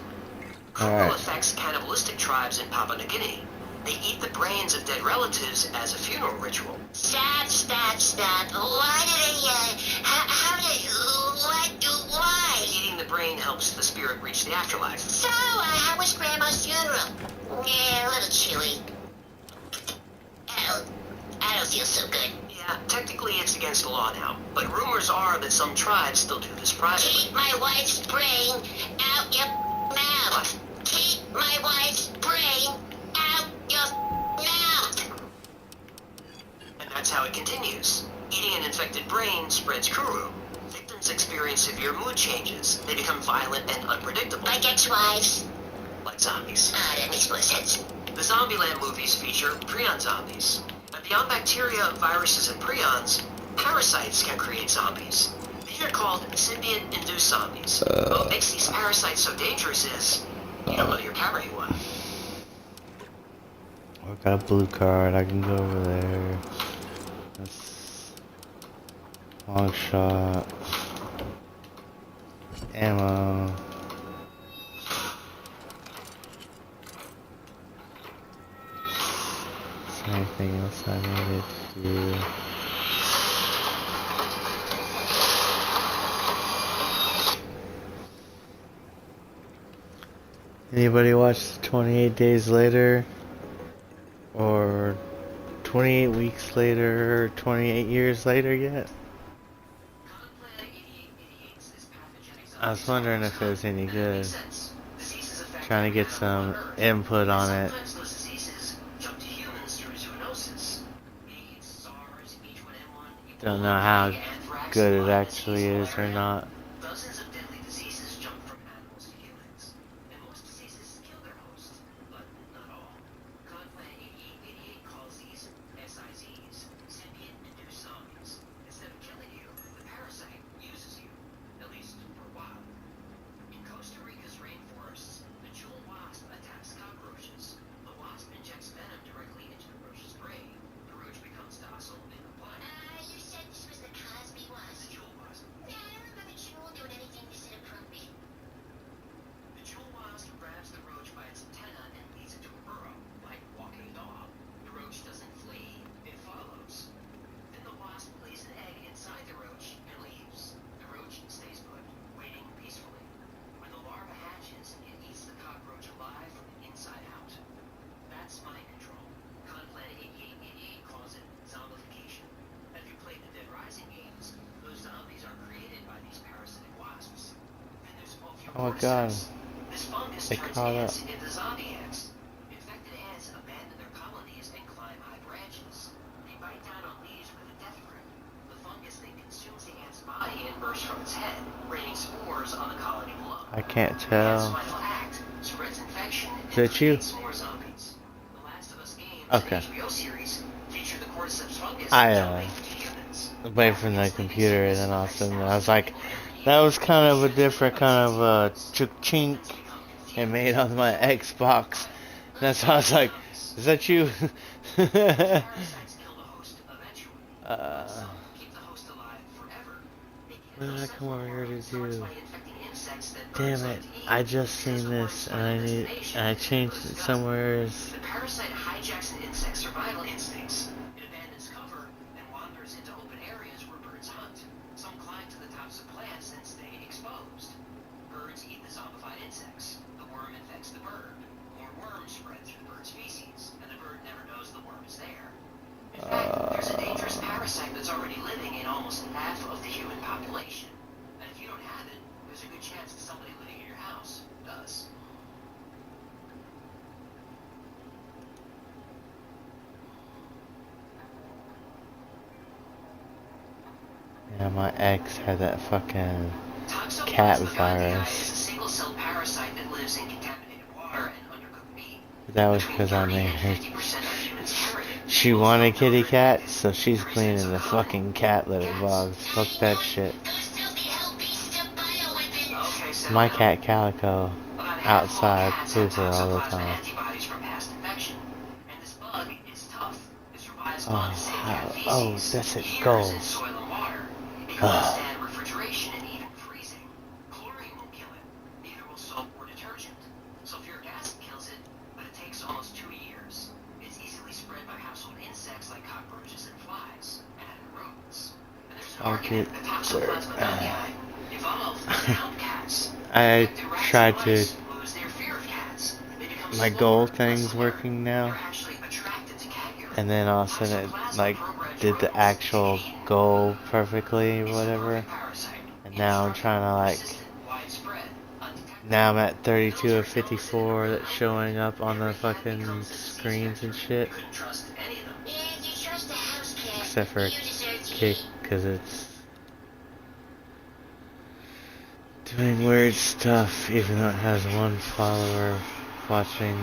Congo Alright. affects cannibalistic tribes in Papua New Guinea. They eat the brains of dead relatives as a funeral ritual. Stop. Why did why? Eating the brain helps the spirit reach the afterlife. So, how was Grandma's funeral? Yeah, a little chilly. I don't feel so good. Yeah, technically it's against the law now, but rumors are that some tribes still do this privately. Keep my wife's brain out your mouth. Keep my wife's brain out your mouth. And that's how it continues. Eating an infected brain spreads Kuru. Victims experience severe mood changes. They become violent and unpredictable. Like ex-wives. Like zombies. That makes more sense. The Zombieland movies feature prion zombies. And beyond bacteria, viruses, and prions, parasites can create zombies. These are called symbiont-induced zombies. What makes these parasites so dangerous is you don't know you're carrying one. I got a blue card. I can go over there. That's long shot. Ammo. Is there anything else I needed to do? Anybody watch 28 Days Later? Or 28 weeks later, or 28 years later yet? I was wondering if it was any good. Trying to get some input on it. Sometimes those diseases jump to humans through zoonosis. AIDS, SARS, H1N1, Don't know how anthrax, good it Lyme actually disease, is or malaria. not. Dozens of deadly diseases jump from animals to humans. And most diseases kill their host, but not all. Conplan 8888 calls these SIZs, symbiont-induced zombies. Instead of killing you, the parasite uses you, at least for a while. In Costa Rica's rainforests, the jewel wasp attacks cockroaches. The wasp injects venom directly into the roach's brain. The roach becomes docile and compliant. You said this was the Cosby The wasp. jewel wasp. Yeah, I don't remember Jewel doing anything this inappropriate. The jewel wasp grabs the roach by its antenna and leads it to a burrow, like walking a dog. The roach doesn't flee, it follows. Then the wasp lays an egg inside the roach and leaves. The roach stays put, waiting peacefully. When the larva hatches, it eats the cockroach alive from the inside out. That's mind control. Conplan 8888 calls it zombification. If you played the Dead Rising games, those zombies are created by these parasitic wasps. Then there's Oh my god. this fungus They turns caught ants into zombie ants. Infected ants abandon their colonies and climb high branches. They bite down on leaves with a death grip. The fungus then consumes the ant's body and bursts from its head, raining spores on the colony below. I can't The ant's tell. final act spreads infection and Is that you? creates more zombies. The Last of Us games Okay. and HBO series feature the cordyceps fungus I, dominating humans. away from the computer, and then all of a sudden I was like, that was kind of a different kind of chink it made on my Xbox. That's why I was like, is that you? Parasites kill the host eventually. Some keep the host alive forever. They What can't did I come over here to starts do? by infecting insects that Damn birds it! like to eat. I just seen this, and I changed it somewhere. The parasite hijacks an insect's survival instincts. It abandons cover and wanders into open areas where birds hunt. Some climb to the tops of plants and stay exposed. Birds eat the zombified insects. The worm infects the bird. More worms spread through the bird's feces, and the bird never knows the worm is there. In fact, there's a dangerous parasite that's already living in almost half of the human population. And if you don't have it, there's a good chance that somebody living in your house does. Yeah, my ex had that fucking Toxoplasma cat gondii is a virus. single-cell parasite that lives in contaminated water and undercooked meat. That was Between because I 30 made and her. 50% of humans carry it. She wanted kitty cat, so she's cleaning the fucking cat litter box. Fuck that shit. Those filthy hell pieces of bioweapons. Okay, so My cat Calico about a handful of outside cats have poos her all the toxoplasma time. antibodies from past infection. And this bug is tough. It survives Oh, on safe cat oh, feces, that's it, years in goals. soil and water. It can Ah. withstand refrigeration and even freezing. Chlorine won't kill it. Neither will soap or detergent. Sulfuric acid kills it, but it takes almost 2 years. It's easily spread by household insects like cockroaches and flies, and rodents. And there's an I'll argument get that Toxoplasma gondii evolved to hound cats. I Like the rats tried and to. mice lose their fear of cats. They become My slower, goal less thing's alert. working now. They're actually attracted to cat urine. And then all of a sudden it Toxoplasma like programmed did the rodents actual to eat goal perfectly or It's a whatever. perfect parasite. And now I'm trying to like, Persistent, widespread, undetectable. now I'm at 32 of 54 that's showing up on the fucking screens and shit. You couldn't trust any of them. Yeah, if you trust a house cat, Except for you deserve to Kick, eat. because it's doing weird stuff, even though it has one follower watching.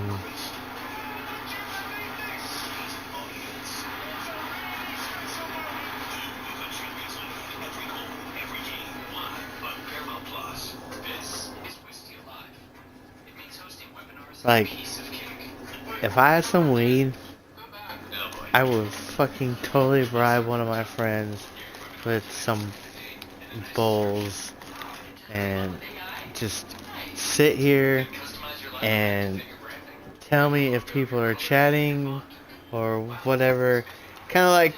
Like, if I had some weed, I would fucking totally bribe one of my friends with some bowls and just sit here and tell me if people are chatting or whatever. Kind of like,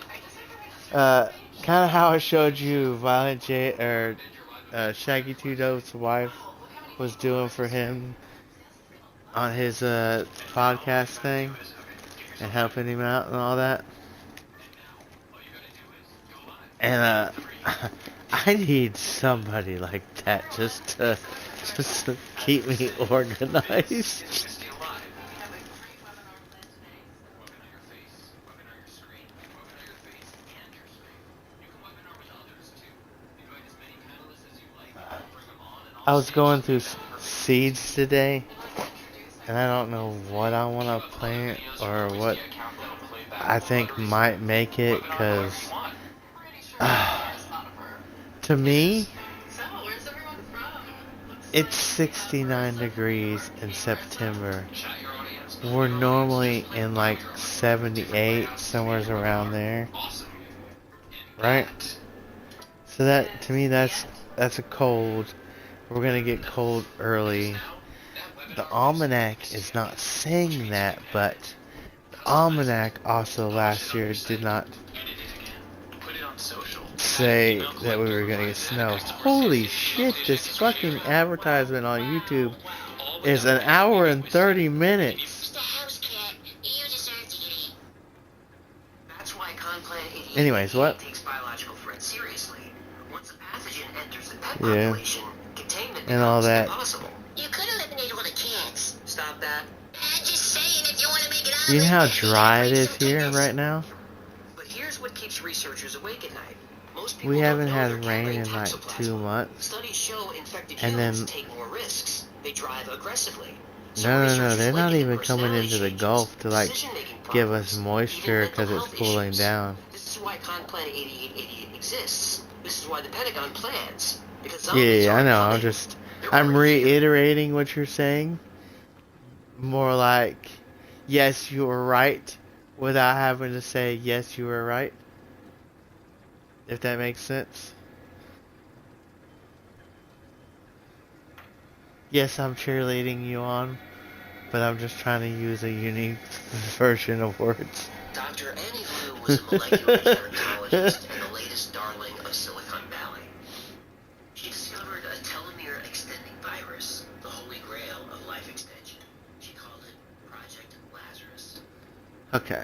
kind of how I showed you Violent J or Shaggy Two Dope's wife was doing for him on his podcast thing and helping him out and all that. And I need somebody like that just to keep me organized. I was going through seeds today, and I don't know what I want to plant or what I think might make it, because to me, So, where's everyone from? it's 69 degrees in September. We're normally in like 78, somewhere around there, right? So that, to me, that's a cold. We're gonna get cold early. The almanac is not saying that, but the almanac also last year did not say that we were gonna get snow. Holy shit, this fucking advertisement on YouTube is an hour and 30 minutes. Mr. House Cat, you deserve to eat. That's why Conclan 88 Anyways, what? takes biological threats seriously. Once a pathogen enters the pet Yeah. population, containment And all becomes that. impossible. You could eliminate all the cats. Stop that. I'm just saying, if you want to make it out You know how of it, dry it bring is some here goodness. right now? But here's what keeps researchers awake at night. Most people We don't haven't know had they're rain carrying in like toxoplasma. 2 months. Studies show infected And humans then- take more risks. They drive aggressively. No, they're not even coming into the Gulf to like give us moisture because it's cooling down. This is why Conplan 8888 exists. This is why the Pentagon plans. Because Yeah, zombies I aren't know. coming. They're I'm already here. reiterating what you're saying. More like, yes, you were right, without having to say, yes, you were right. If that makes sense. Yes, I'm cheerleading you on, but I'm just trying to use a unique version of words. Dr. Annie Liu was a molecular gerontologist and the latest darling of Silicon Valley. She discovered a telomere extending virus, the holy grail of life extension. She called it Project Lazarus. Okay,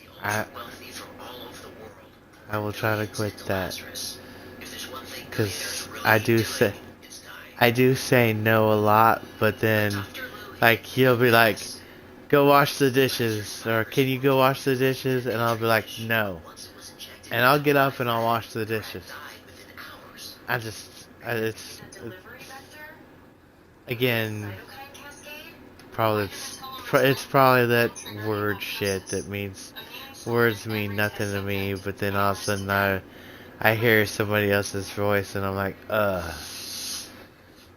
The ultra-wealthy from all over the world. I will try to quit into that, Lazarus. If there's one thing because billionaires really I do doing, say, it's dying. I do say no a lot, but then, Dr. Liu like, he'll be like, go wash the dishes, or can you go wash the dishes? And I'll be like, no. once it was injected And I'll get up and I'll wash the dishes. died within hours. It's, Delivery vector? again, Cytokine cascade? probably, it's probably that word shit that means, words mean nothing to me, but then all of a sudden I hear somebody else's voice and I'm like,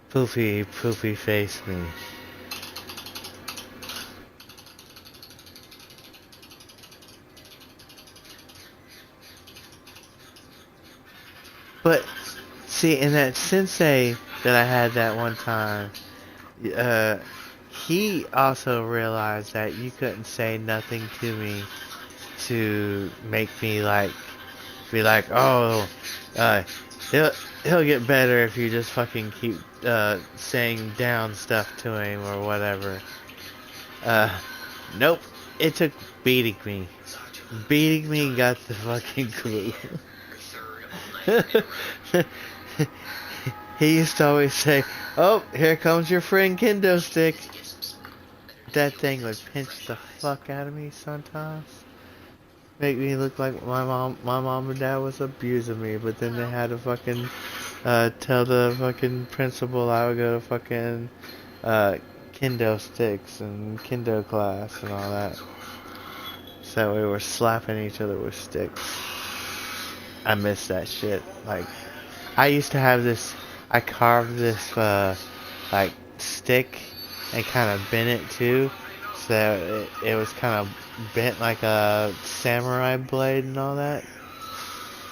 poopy face me. But see, in that sensei that I had that one time, he also realized that you couldn't say nothing to me to make me like be like, oh, he'll get better if you just fucking keep saying down stuff to him or whatever. Nope. It took beating me. Beating me got the fucking clue. He used to always say, oh, here comes your friend Kendo Stick. That thing would pinch the fuck out of me sometimes. Make me look like my mom and dad was abusing me, but then they had to fucking tell the fucking principal I would go to fucking Kendo Sticks and Kendo class and all that. So we were slapping each other with sticks. I miss that shit. Like, I used to have this, I carved this like stick and kind of bent it too, so it was kind of bent like a samurai blade and all that.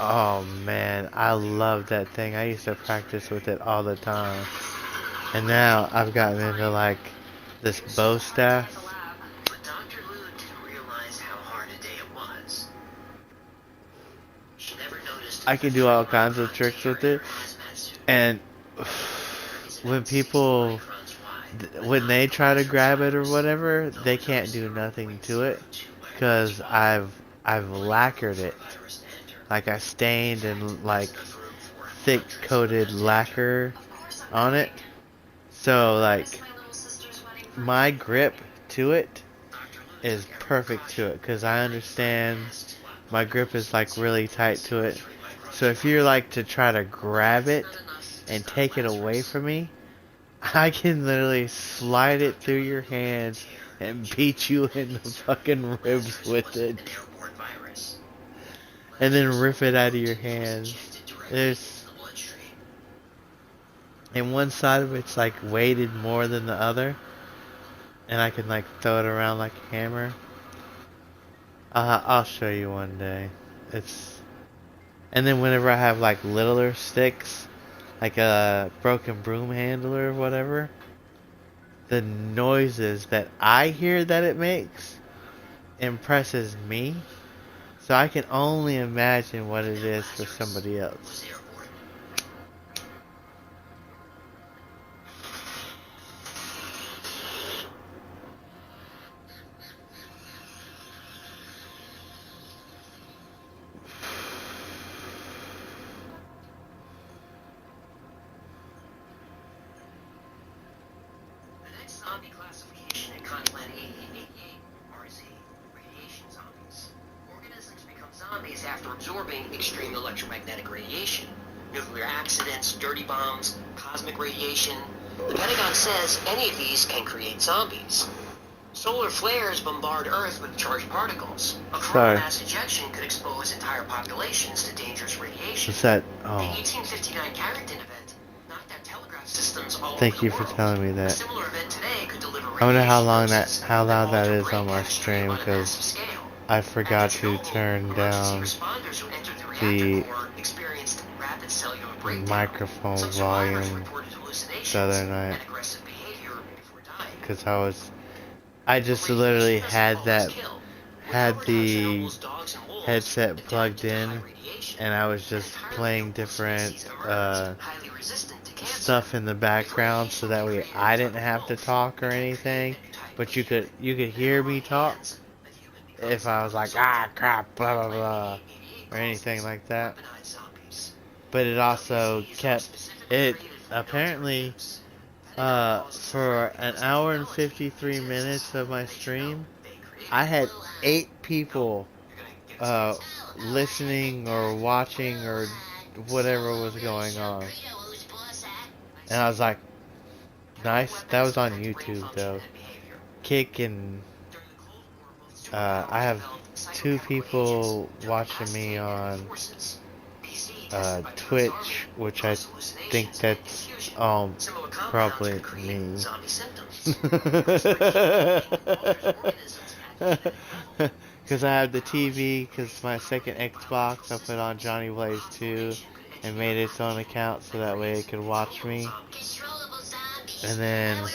Oh man, I love that thing. I used to practice with it all the time. And now I've gotten into like this bow staff. But Dr. Liu didn't realize how hard a day it was. She never noticed. I can do all kinds of tricks with it. And when people, when they try to grab it or whatever, they can't do nothing to it, because I've lacquered it. Like, I stained and like thick coated lacquer on it. So like my grip to it is perfect to it, because I understand my grip is like really tight to it. So if you're like to try to grab it and take it away from me, I can literally slide it through your hands and beat you in the fucking ribs with it. And then rip it out of your hands. And one side of it's like weighted more than the other. And I can like throw it around like a hammer. I'll show you one day. And then whenever I have like littler sticks, like a broken broom handle or whatever, the noises that I hear that it makes impresses me. So I can only imagine what it is for somebody else. Zombie classification in Conplan 8888 are Z, radiation zombies. Organisms become zombies after absorbing extreme electromagnetic radiation. Nuclear accidents, dirty bombs, cosmic radiation. The Pentagon says any of these can create zombies. Solar flares bombard Earth with charged particles. A Sorry. coronal mass ejection could expose entire populations to dangerous radiation. What's that? The Oh, 1859 Carrington event knocked out telegraph systems all thank over you the for world. telling me A that. similar event today could deliver I wonder how radiation long doses how loud that alter is on brain my chemistry stream on a because massive scale. I forgot At to Chernobyl, turn emergency down responders who entered the the reactor core experienced rapid cellular breakdown. microphone Some survivors volume reported hallucinations the other night and aggressive behavior before dying. because I just literally had the headset plugged in and I was just playing different stuff in the background so that way I didn't have to talk or anything, but you could hear me talk if I was like crap blah blah blah or anything like that. But it also kept it apparently for an hour and 53 minutes of my stream, I had 8 people listening or watching or whatever was going on. And I was like, nice. That was on YouTube though. Kick and I have 2 people watching me on Twitch, which I think that's probably me. Because I have the TV, because my second Xbox I put on Johnny Blaze 2 and made its own account so that way it could watch me. And then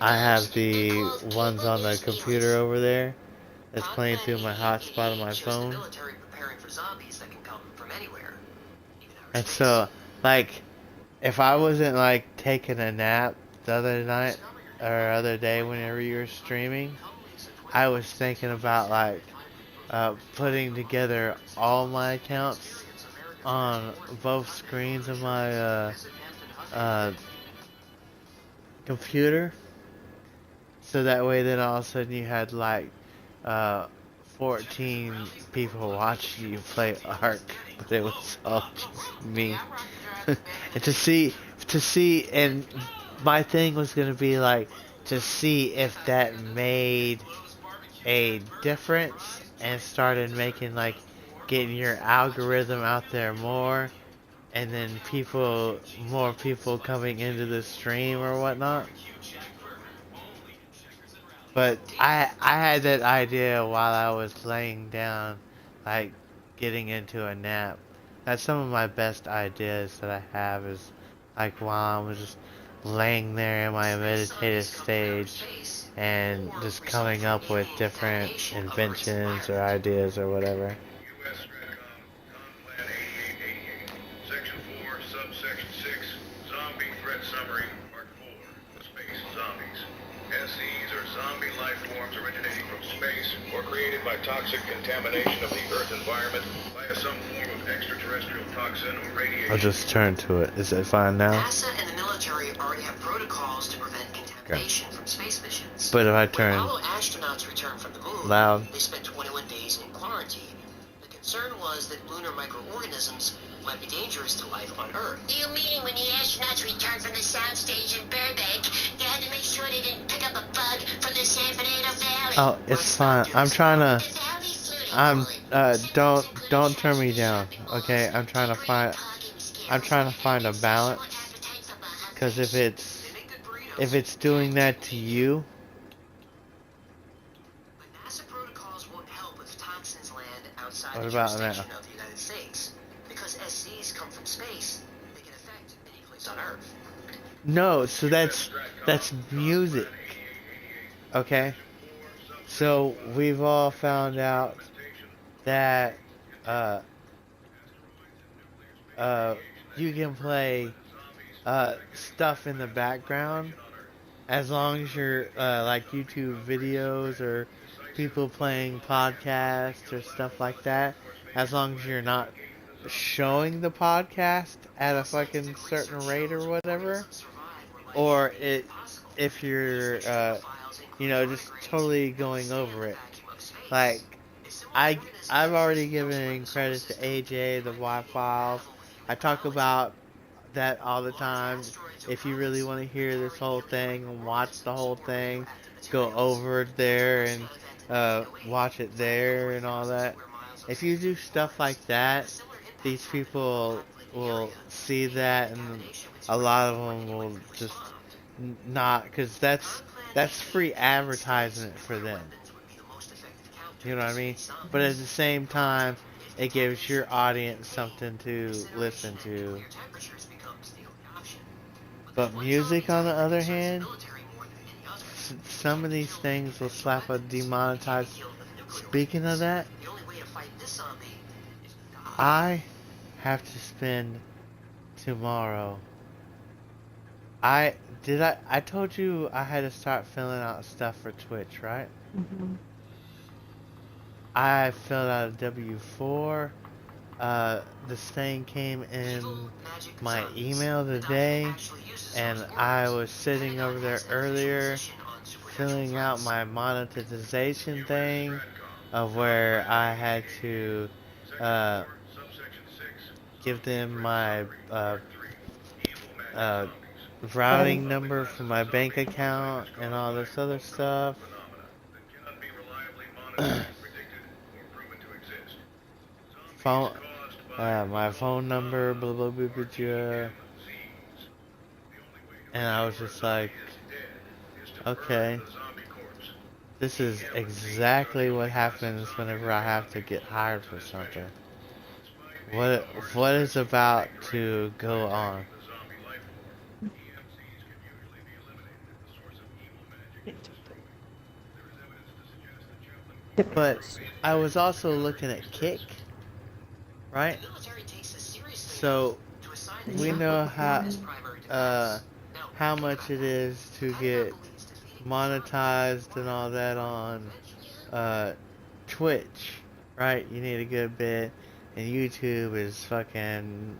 I have the ones on the computer over there that's playing through my hotspot on my phone. And so, like, if I wasn't, like, taking a nap the other night, or other day whenever you were streaming, I was thinking about, like, putting together all my accounts on both screens of my, computer. So that way then all of a sudden you had, like, 14 people watching you play Ark, but it was all just me. And to see, and my thing was gonna be like to see if that made a difference and started making like getting your algorithm out there more, and then more people coming into the stream or whatnot. But I had that idea while I was laying down, like getting into a nap. That's some of my best ideas that I have is like while I'm just laying there in my meditative stage and just coming up with different inventions or ideas or whatever. U.S. STRATCOM, Plan 8888, Section 4, Subsection 6, Zombie Threat Summary, Part 4, Space Zombies. SCs are zombie life forms originating from space or created by toxic contamination of the Earth environment via some form of extraterrestrial toxin or radiation. I'll just turn to it. Is it fine now? NASA and the military already have protocols to prevent contamination from space missions. But if I When turn Apollo astronauts returned from the moon, loud, they spent 21 days in quarantine. The concern was that lunar microorganisms might be dangerous to life on Earth. You mean when the astronauts returned from the soundstage in Burbank, they had to make sure they didn't pick up a bug from the San Fernando Valley? oh, it's fine. I'm trying to. Don't turn me down, okay? I'm trying to find a balance, because if it's doing that to you, But NASA protocols won't help if toxins land outside What the about jurisdiction now? of the United States. Because SCs come from space, they can affect any place on Earth. no. So that's music, okay? So we've all found out that you can play stuff in the background as long as you're like YouTube videos or people playing podcasts or stuff like that, as long as you're not showing the podcast at a fucking certain rate or whatever, or if you're just totally going over it. Like I've already given credit to AJ, the Y Files. I talk about that all the time. If you really want to hear this whole thing and watch the whole thing, go over there and watch it there and all that. If you do stuff like that, these people will see that, and a lot of them will just not, because that's free advertisement for them. You know what I mean? But at the same time, it gives your audience something to listen to. But music, on the other hand, some of these things will slap a demonetized. Speaking of that, I have to spend tomorrow. I told you I had to start filling out stuff for Twitch, right? Mm-hmm. I filled out a W-4. This thing came in my email today, and I was sitting over there earlier filling out my monetization thing of where I had to give them my routing number for my bank account and all this other stuff. Phone, my phone number, blah blah blah blah blah. And I was just like, okay, this is exactly what happens whenever I have to get hired for something. What is about to go on? But I was also looking at Kick, right? So we know how much it is to get monetized and all that on Twitch, right? You need a good bit, and YouTube is fucking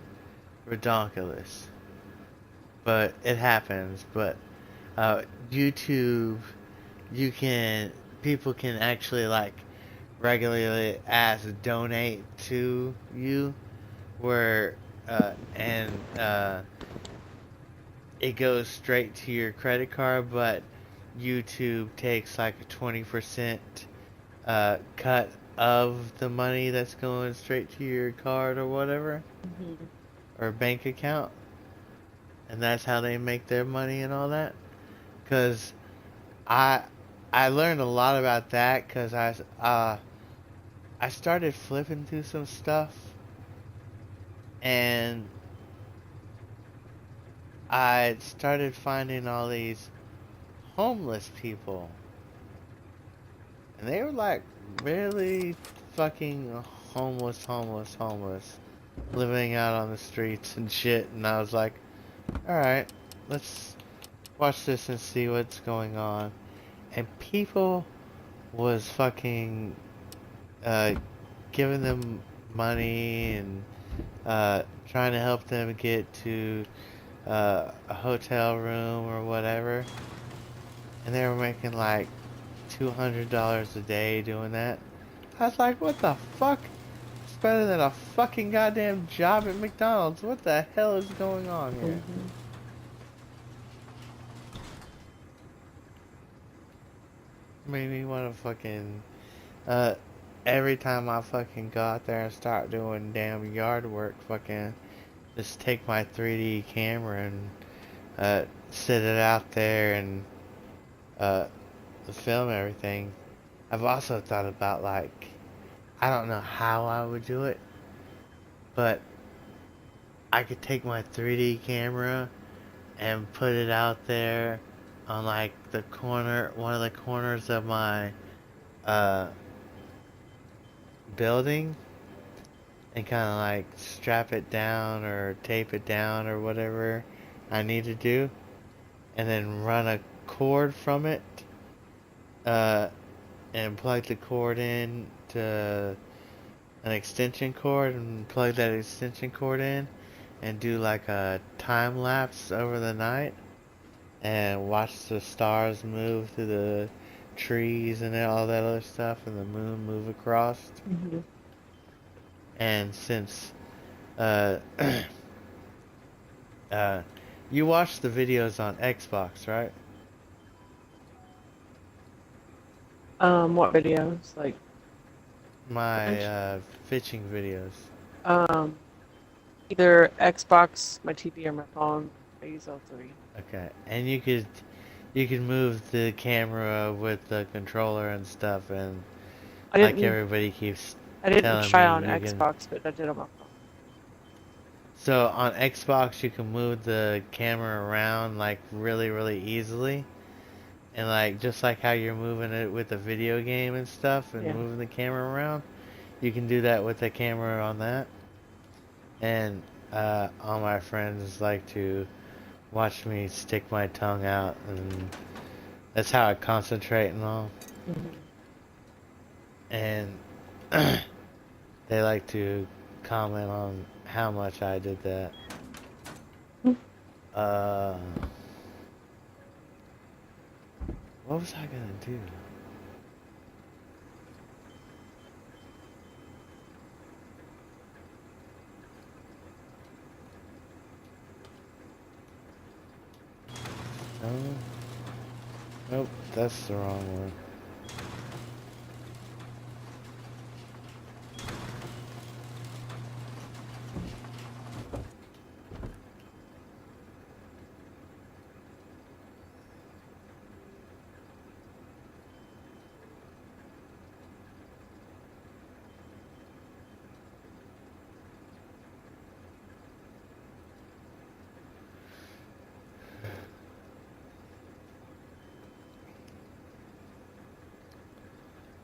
redonkulous. But it happens. But YouTube, people can actually like regularly ask donate to you, where it goes straight to your credit card, but YouTube takes like a 20% cut of the money that's going straight to your card or whatever, or bank account, and that's how they make their money and all that. Because I learned a lot about that because I started flipping through some stuff, and I started finding all these homeless people, and they were like really fucking homeless, living out on the streets and shit. And I was like, alright, let's watch this and see what's going on. And people was fucking giving them money and trying to help them get to a hotel room or whatever, and they were making like $200 a day doing that. I was like, what the fuck? It's better than a fucking goddamn job at McDonald's. What the hell is going on here? Made me want to fucking every time I fucking go out there and start doing damn yard work, fucking just take my 3D camera and sit it out there and film everything. I've also thought about, like, I don't know how I would do it, but I could take my 3D camera and put it out there on like the corner, one of the corners of my building, and kind of like strap it down or tape it down or whatever I need to do, and then run a cord from it and plug the cord in to an extension cord and plug that extension cord in and do like a time lapse over the night and watch the stars move through the trees and all that other stuff, and the moon move across. And since You watch the videos on Xbox, right? What videos? Like, My fishing videos. um, either Xbox, my TV, or my phone. I use all three. Okay, and you could move the camera with the controller and stuff, and I like didn't. everybody keeps I didn't telling try me, on you can. Xbox, but I did on my phone. So on Xbox, you can move the camera around like really, really easily, and like just like how you're moving it with the video game and stuff, and Yeah. moving the camera around, you can do that with the camera on that. And all my friends like to watch me stick my tongue out, and that's how I concentrate and all. Mhm. And they like to comment on how much I did that. Uh, what was I gonna do? No. Nope, that's the wrong one.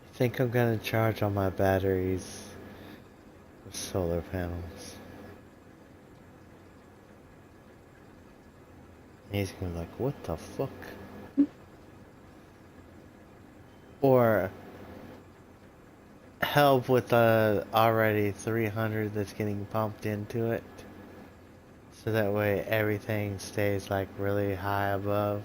I think I'm gonna charge all my batteries with solar panels. And he's gonna be like, what the fuck? Or help with the already 300 that's getting pumped into it. So that way everything stays like really high above.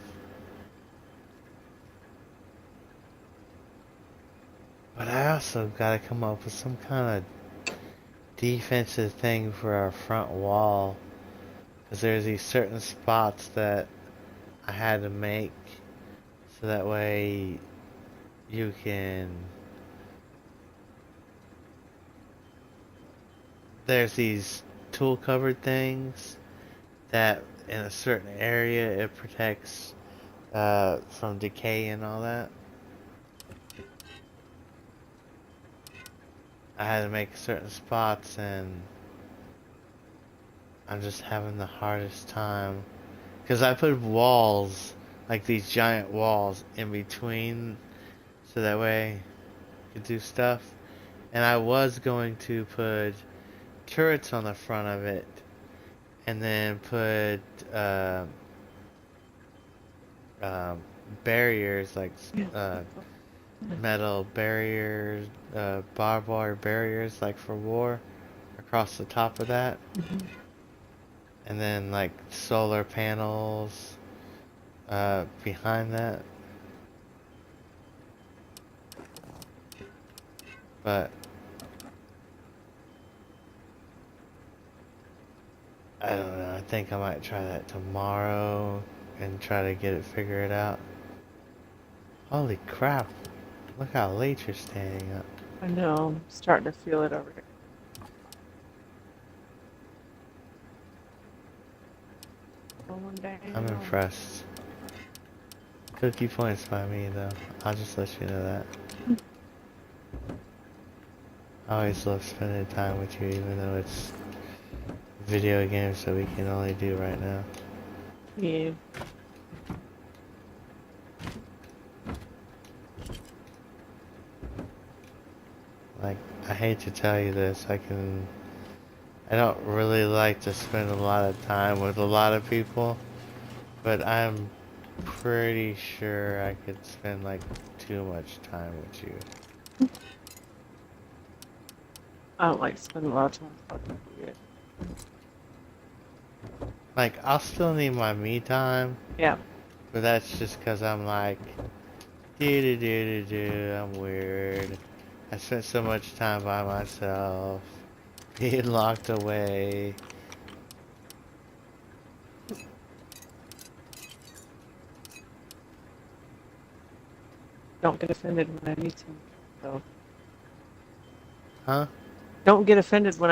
But I also gotta come up with some kind of defensive thing for our front wall. Because there's these certain spots that I had to make. So that way you can... There's these tool covered things that in a certain area it protects from decay and all that. I had to make certain spots, and I'm just having the hardest time because I put walls, like these giant walls in between, so that way I could do stuff. And I was going to put turrets on the front of it, and then put barriers, like metal barriers, barbed wire barriers, like for war, across the top of that. And then like solar panels behind that. But I don't know, I think I might try that tomorrow and try to get it figured out. Holy crap, look how late you're staying up. I know. I'm starting to feel it over here. Going down. I'm impressed. Cookie points by me though, I'll just let you know that. I always love spending time with you, even though it's video games that we can only do right now. Yeah. Like, I hate to tell you this, I don't really like to spend a lot of time with a lot of people, but I'm pretty sure I could spend like too much time with you. I don't like spending a lot of time talking to you. Like, I'll still need my me time, Yeah. but that's just because I'm like, I'm weird. I spent so much time by myself, being locked away. don't get offended when I need to. So Huh? don't get offended when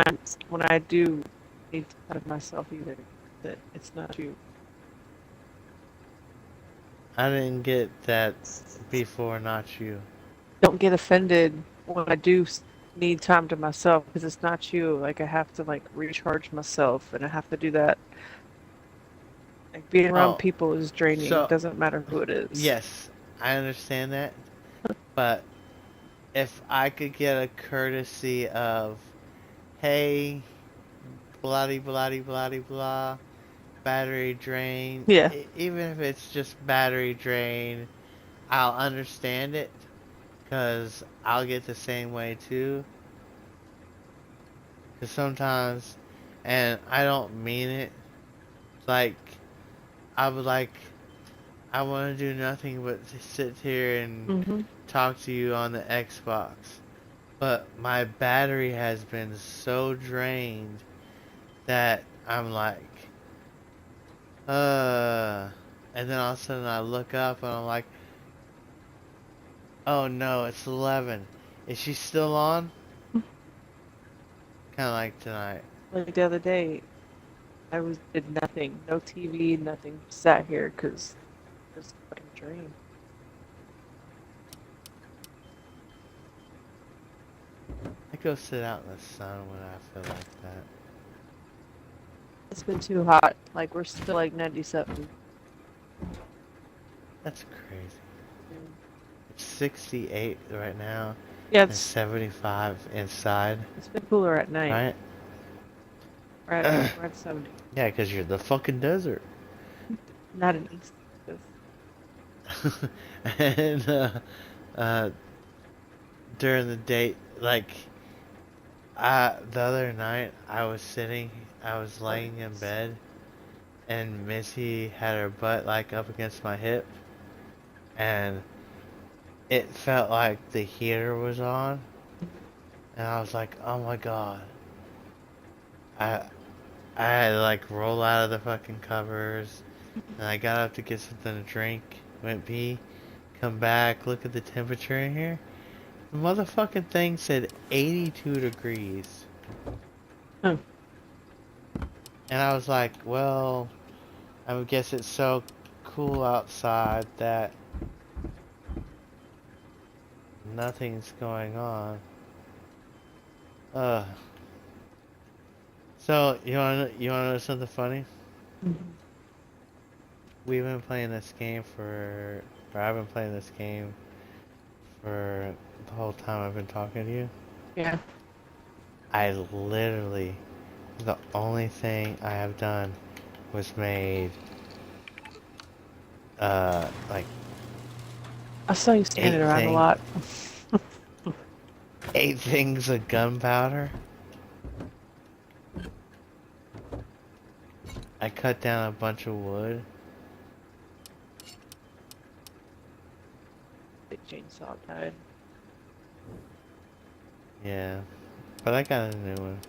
I do need to cut of myself either. That it's not you. I didn't get that before, not you. Don't get offended when I do need time to myself because it's not you. Like I have to like recharge myself, and I have to do that. Like being around Oh, people is draining. so, It doesn't matter who it is. yes, I understand that. But if I could get a courtesy of, hey, bloody, bloody, bloody, blah, battery drain, Yeah. even if it's just battery drain, I'll understand it. Because I'll get the same way too. Because sometimes, and I don't mean it, like, I would like, I want to do nothing but sit here and Mm-hmm. talk to you on the Xbox. But my battery has been so drained that I'm like, and then all of a sudden I look up and I'm like, oh no, it's 11. Is she still on? Kind of like tonight. Like the other day, I did nothing, no TV, nothing. Sat here because it was fucking drained. I go sit out in the sun when I feel like that. It's been too hot. Like we're still like 97. That's crazy. It's 68 right now. Yeah, And 75 inside, it's been cooler at night. right? We're at 70. Yeah, because you're the fucking desert. Not in East Texas. And during the day, like the other night, I was laying in bed, and Missy had her butt like up against my hip, and it felt like the heater was on, and I was like, oh my god. I had to like roll out of the fucking covers, and I got up to get something to drink, went pee, come back, look at the temperature in here. The motherfucking thing said 82 degrees. Oh. And I was like, well, I guess it's so cool outside that nothing's going on. So you wanna know something funny? Mhm. We've been playing this game or I've been playing this game for the whole time I've been talking to you. Yeah. I literally, the only thing I have done was made, like I saw you standing around a lot. 8 things of gunpowder. I cut down a bunch of wood. Big chainsaw died. Yeah, but I got a new one.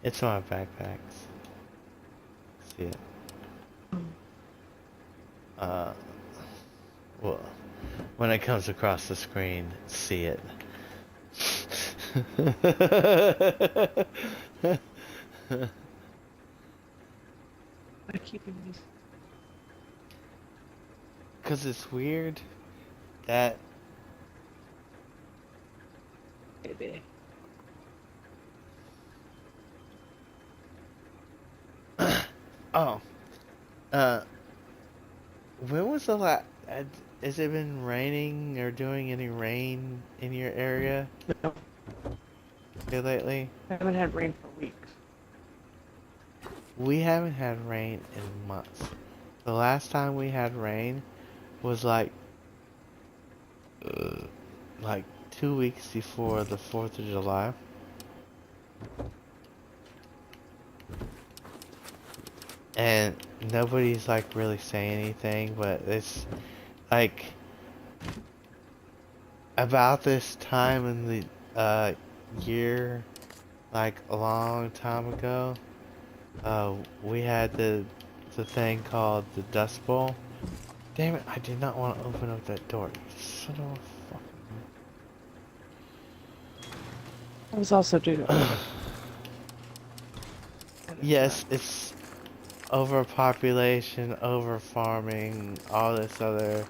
It's on my backpacks. See it? Well, when it comes across the screen, see it. Why keeping these? Cause it's weird that Baby. oh, when was the last? Has it been raining or doing any rain in your area No, here lately? I haven't had rain for weeks. We haven't had rain in months. The last time we had rain was like 2 weeks before the 4th of July. And nobody's like really saying anything, but it's like about this time in the year, like a long time ago, we had the thing called the Dust Bowl, Damn it, I did not want to open up that door. You son of a fucking... I was also doing Yes, it's overpopulation, over farming, all this other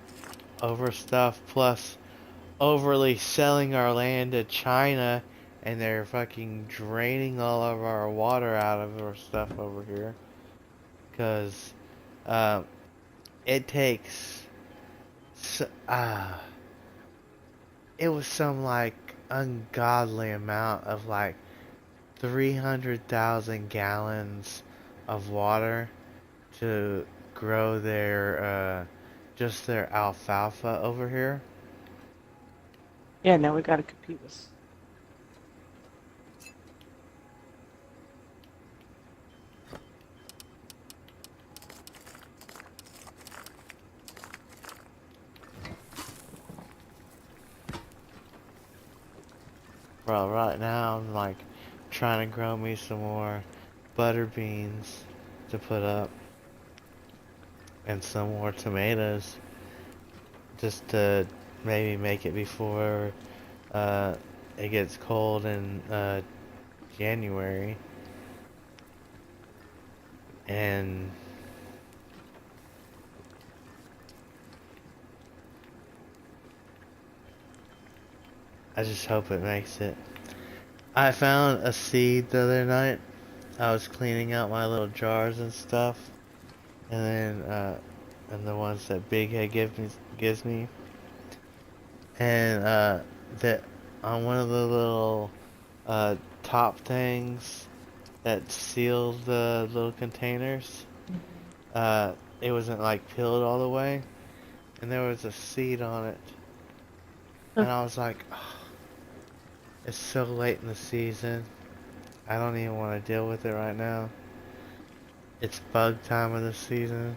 over stuff, plus overly selling our land to China, and they're fucking draining all of our water out of our stuff over here. Because it takes, it was some like ungodly amount of like 300,000 gallons of water to grow their just their alfalfa over here. Yeah, now we gotta compete with. Bro, right now I'm like trying to grow me some more butter beans to put up and some more tomatoes just to maybe make it before it gets cold in January. And I just hope it makes it. I found a seed the other night. I was cleaning out my little jars and stuff, and then and the ones that Big Head gives me, and that on one of the little top things that sealed the little containers, it wasn't like peeled all the way, and there was a seed on it, and I was like, oh, it's so late in the season. I don't even want to deal with it right now. It's bug time of the season.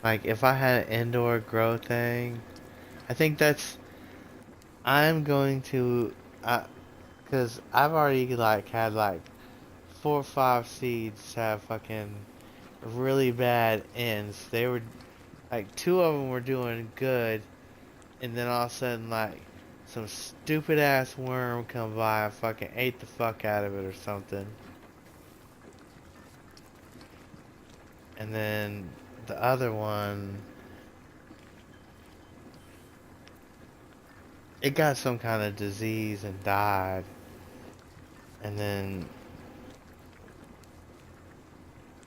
Like, if I had an indoor grow thing, I think that's... I'm going to... Because I've already, like, had, like, 4 or 5 seeds have fucking really bad ends. They were... Like, 2 of them were doing good, and then all of a sudden, like, some stupid ass worm come by and fucking ate the fuck out of it or something. And then the other one, it got some kind of disease and died. And then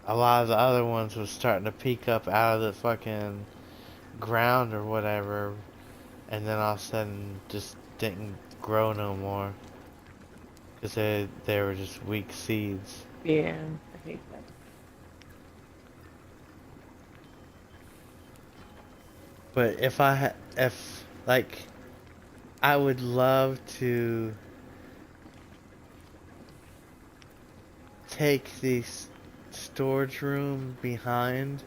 a lot of the other ones was starting to peek up out of the fucking ground or whatever. And then all of a sudden just didn't grow no more. Because they were just weak seeds. Yeah, I hate that. But if like, I would love to take the storage room behind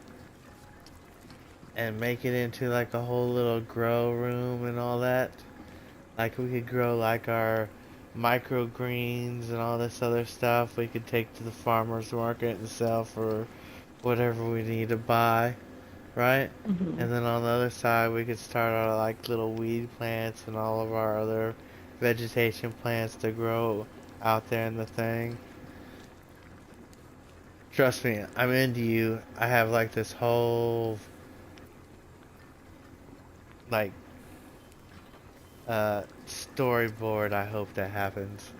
and make it into like a whole little grow room and all that. Like, we could grow like our microgreens and all this other stuff we could take to the farmer's market and sell for whatever we need to buy, right? Mm-hmm. And then on the other side we could start our like little weed plants and all of our other vegetation plants to grow out there in the thing. Trust me, I'm into you. I have like this whole like storyboard. I hope that happens.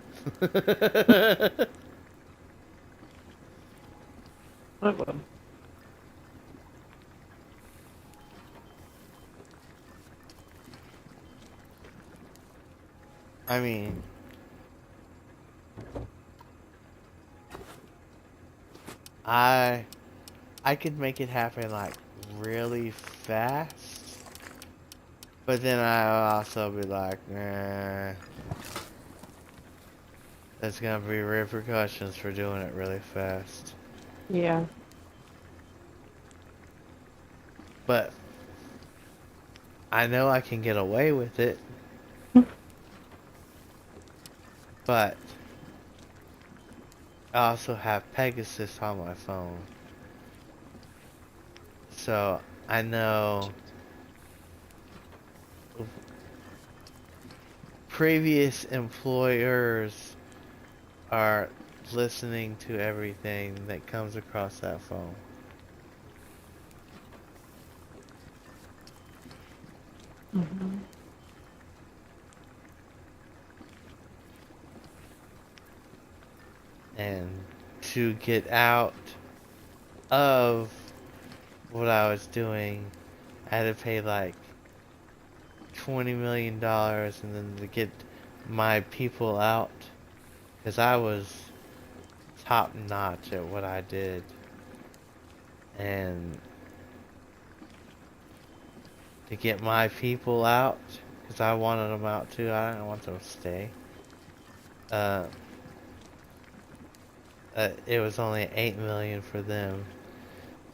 I will. I mean, I could make it happen like really fast, but then I'll also be like, nah, there's gonna be repercussions for doing it really fast. Yeah. But I know I can get away with it. But I also have Pegasus on my phone. So I know previous employers are listening to everything that comes across that phone. Mm-hmm. And to get out of what I was doing, I had to pay like $20 million and then to get my people out, because I was top notch at what I did. And to get my people out, because I wanted them out too, I didn't want them to stay. It was only $8 million for them.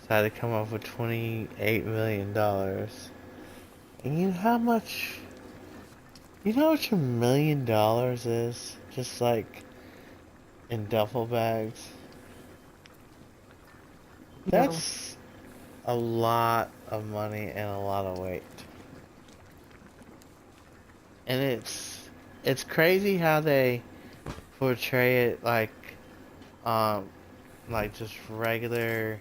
So I had to come up with $28 million. And you know how much, you know what $1 million is? Just like in duffel bags. No. That's a lot of money and a lot of weight. And it's crazy how they portray it like just regular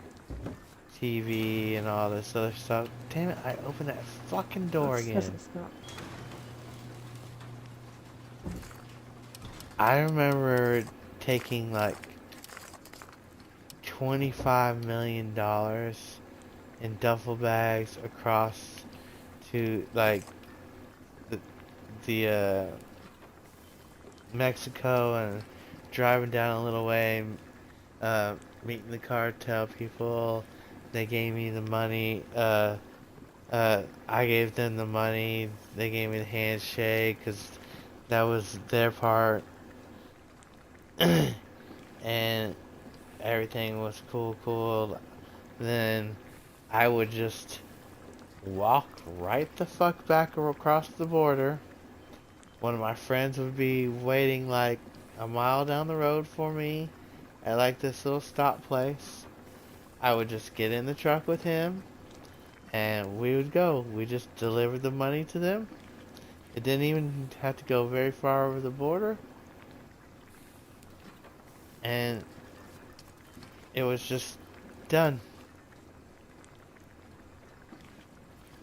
TV and all this other stuff. Damn it, I opened that fucking door again. It's not. I remember taking like $25 million in duffel bags across to like the Mexico and driving down a little way, meeting the cartel people. They gave me the money. I gave them the money. They gave me the handshake because that was their part. And everything was cool. Then I would just walk right the fuck back across the border. One of my friends would be waiting like a mile down the road for me at like this little stop place. I would just get in the truck with him and we would go. We just delivered the money to them. It didn't even have to go very far over the border. And it was just done.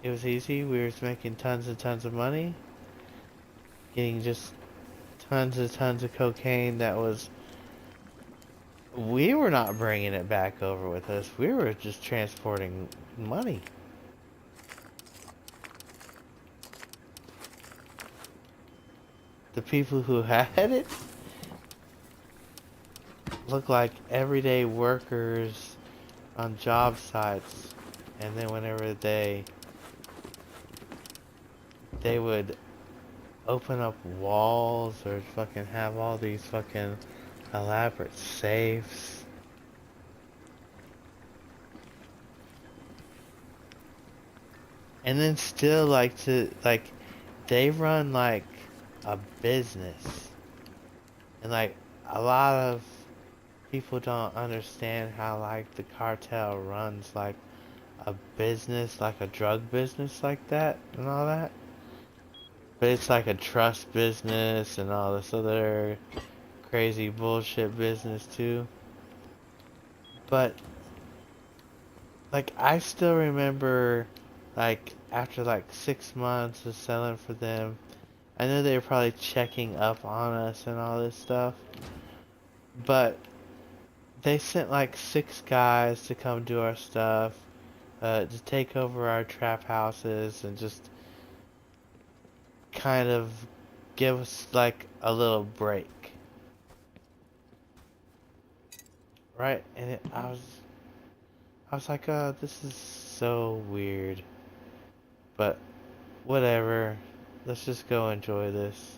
It was easy. We were making tons and tons of money. Getting just tons and tons of cocaine that was... We were not bringing it back over with us. We were just transporting money. The people who had it looked like everyday workers on job sites. And then whenever they would open up walls or fucking have all these fucking elaborate safes. And then still they run like a business. And like a lot of people don't understand how like the cartel runs like a business, like a drug business like that and all that. But it's like a trust business and all this other crazy bullshit business too. But like I still remember like after like 6 months of selling for them, I know they were probably checking up on us and all this stuff. But they sent like 6 guys to come do our stuff, to take over our trap houses and just kind of give us like a little break. Right? And I was like, oh, this is so weird. But whatever. Let's just go enjoy this.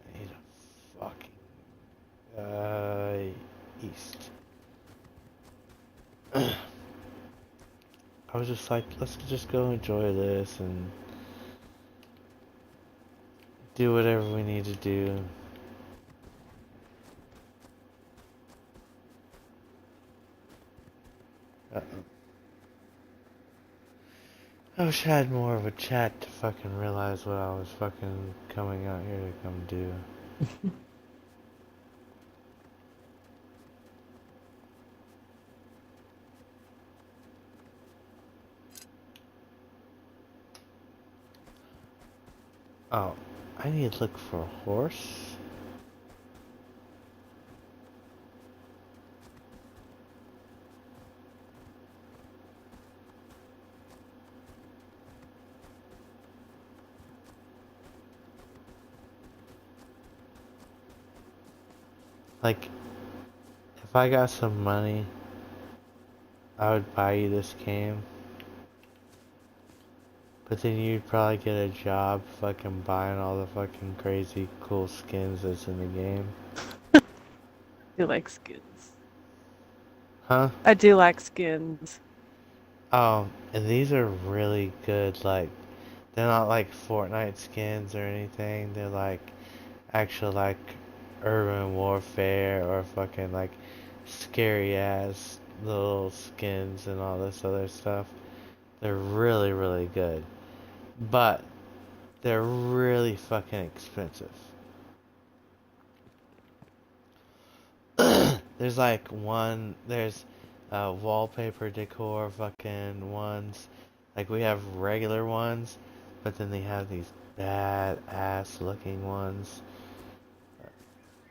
I need a fucking east. I was just like, let's just go enjoy this and do whatever we need to do. Uh-oh. I wish I had more of a chat to fucking realize what I was fucking coming out here to come do. Oh, I need to look for a horse. Like, if I got some money, I would buy you this game. But then you'd probably get a job fucking buying all the fucking crazy cool skins that's in the game. I do like skins. Huh? I do like skins. Oh, and these are really good, like, they're not like Fortnite skins or anything, they're like, actual like, urban warfare or fucking like, scary ass little skins and all this other stuff. They're really, really good. But, they're really fucking expensive. There's like there's wallpaper decor fucking ones. Like we have regular ones, but then they have these bad ass looking ones.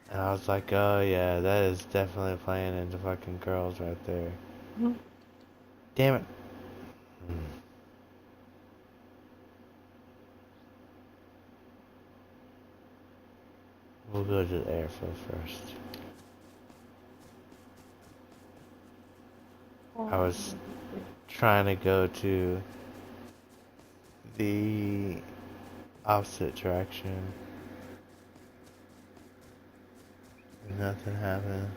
And I was like, oh yeah, that is definitely playing into fucking girls right there. Mhm. Damn it. We'll go to the airfield first. I was trying to go to the opposite direction. Nothing happened.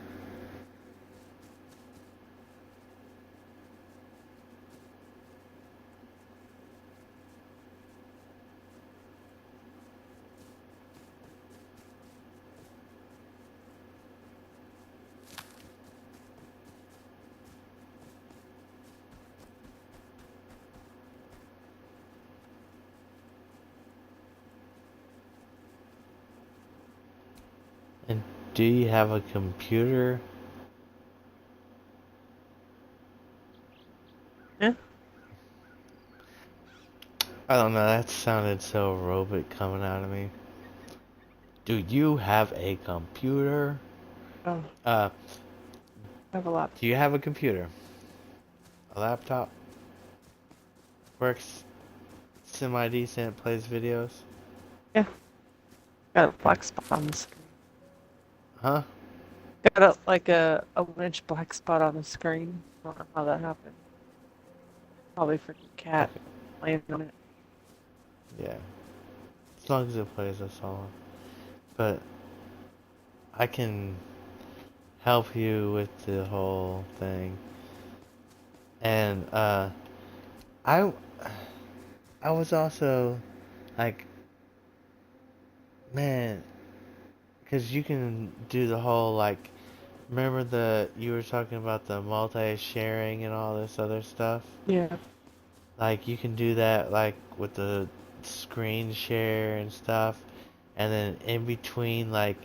And do you have a computer? Yeah. I don't know, that sounded so aerobic coming out of me. Do you have a computer? Oh, Uh, I have a lot. do you have a computer? A laptop? Works semi-decent, plays videos? Yeah. Got a black spot on the screen. Huh? Got a 1-inch black spot on the screen. I don't know how that happened. Probably freaking cat laying on it. Yeah. As long as it plays a song. But I can help you with the whole thing. And I was also like, man, because you can do the whole like, remember you were talking about the multi-sharing and all this other stuff? Yeah. Like you can do that like with the screen share and stuff, and then in between like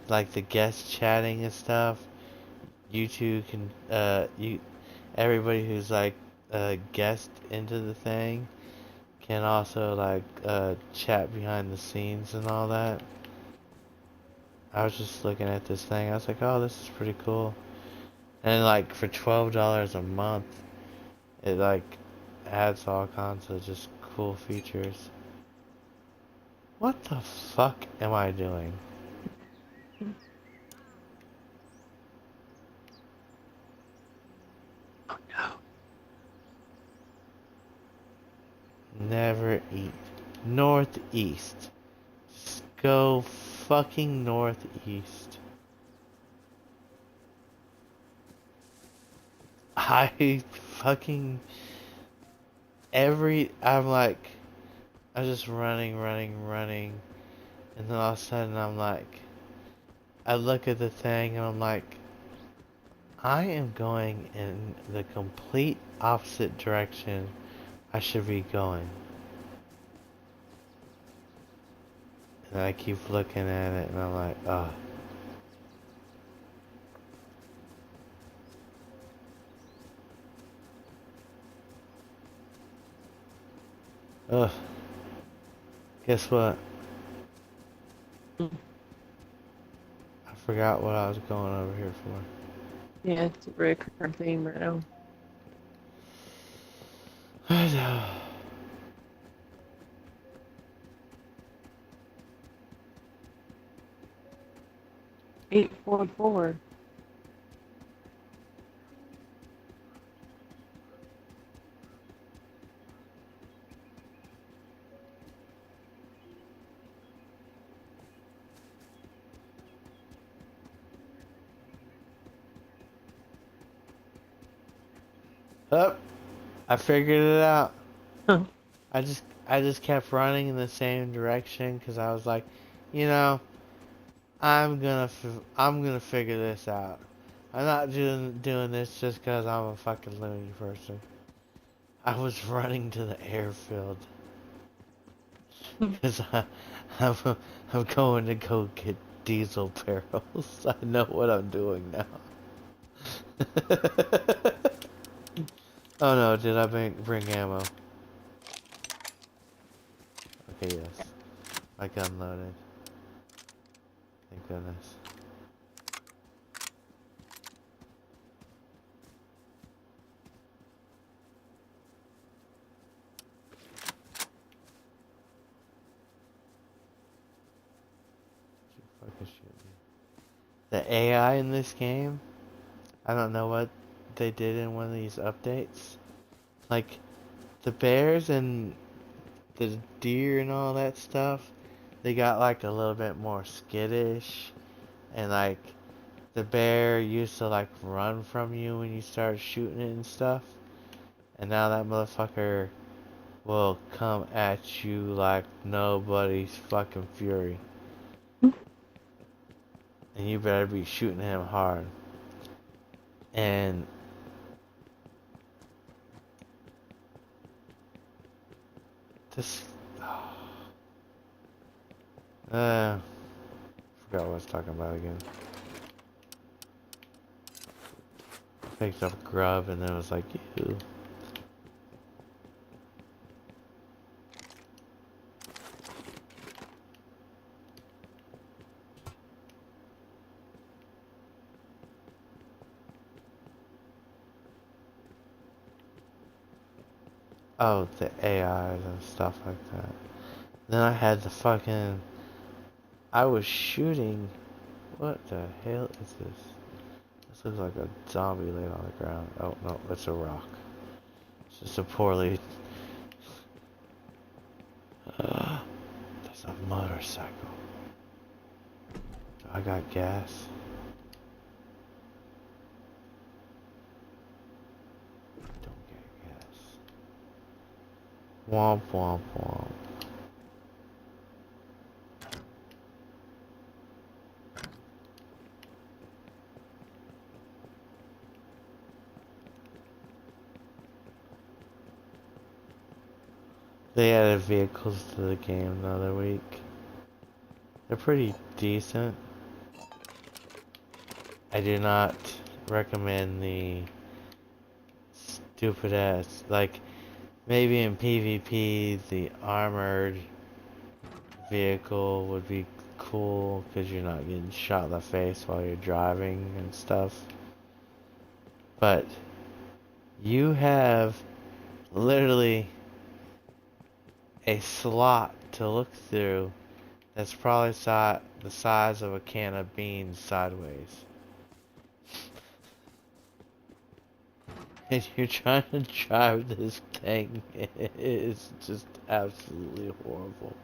the guest chatting and stuff, you two can everybody who's like a guest into the thing can also like chat behind the scenes and all that. I was just looking at this thing, I was like, oh, this is pretty cool. And like for $12 a month, it like adds all kinds of just cool features. What the fuck am I doing? Oh no. Never eat. Northeast. Just go fucking northeast. I fucking... I'm like... I'm just running. And then all of a sudden I'm like... I look at the thing and I'm like... I am going in the complete opposite direction I should be going. And I keep looking at it and I'm like, ugh. Ugh. Guess what? Hmm. I forgot what I was going over here for. Yeah, it's a very current theme right now. I know. 844. Oh, I figured it out. Huh. I just kept running in the same direction because I was like, you know, I'm gonna figure this out. I'm not doing this just because I'm a fucking loony person. I was running to the airfield because I'm I'm going to go get diesel barrels. I know what I'm doing now. Oh no, did I bring ammo? Okay, yes. My gun loaded. Thank goodness. You fucking shoot me. The AI in this game, I don't know what they did in one of these updates. Like, the bears and the deer and all that stuff, they got like a little bit more skittish. And like, the bear used to like run from you when you start shooting it and stuff. And now that motherfucker will come at you like nobody's fucking fury. And you better be shooting him hard. And this forgot what I was talking about again. Picked up grub and then it was like, ew. Oh, the AIs and stuff like that. Then I had the fucking... I was shooting... What the hell is this? This looks like a zombie laid on the ground. Oh, no, it's a rock. It's just a poorly... That's a motorcycle. I got gas. Don't get gas. Womp womp womp. They added vehicles to the game the other week. They're pretty decent. I do not recommend the stupid ass, like, maybe in PvP the armored vehicle would be cool because you're not getting shot in the face while you're driving and stuff. But you have literally a slot to look through that's probably the size of a can of beans sideways. And you're trying to drive this thing. It is just absolutely horrible.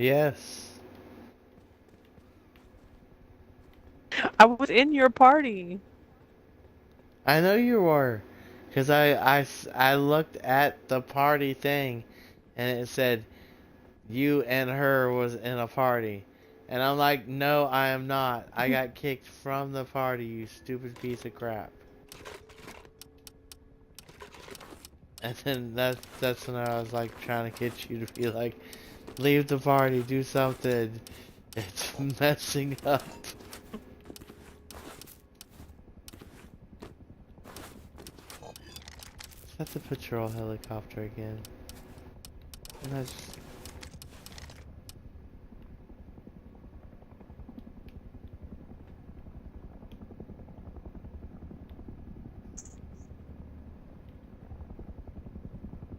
Yes. I was in your party. I know you were. Because I looked at the party thing and it said you and her was in a party. And I'm like, no, I am not. I got kicked from the party, you stupid piece of crap. And then that's when I was like trying to get you to be like, leave the party, do something. It's messing up. Is that the patrol helicopter again? And that's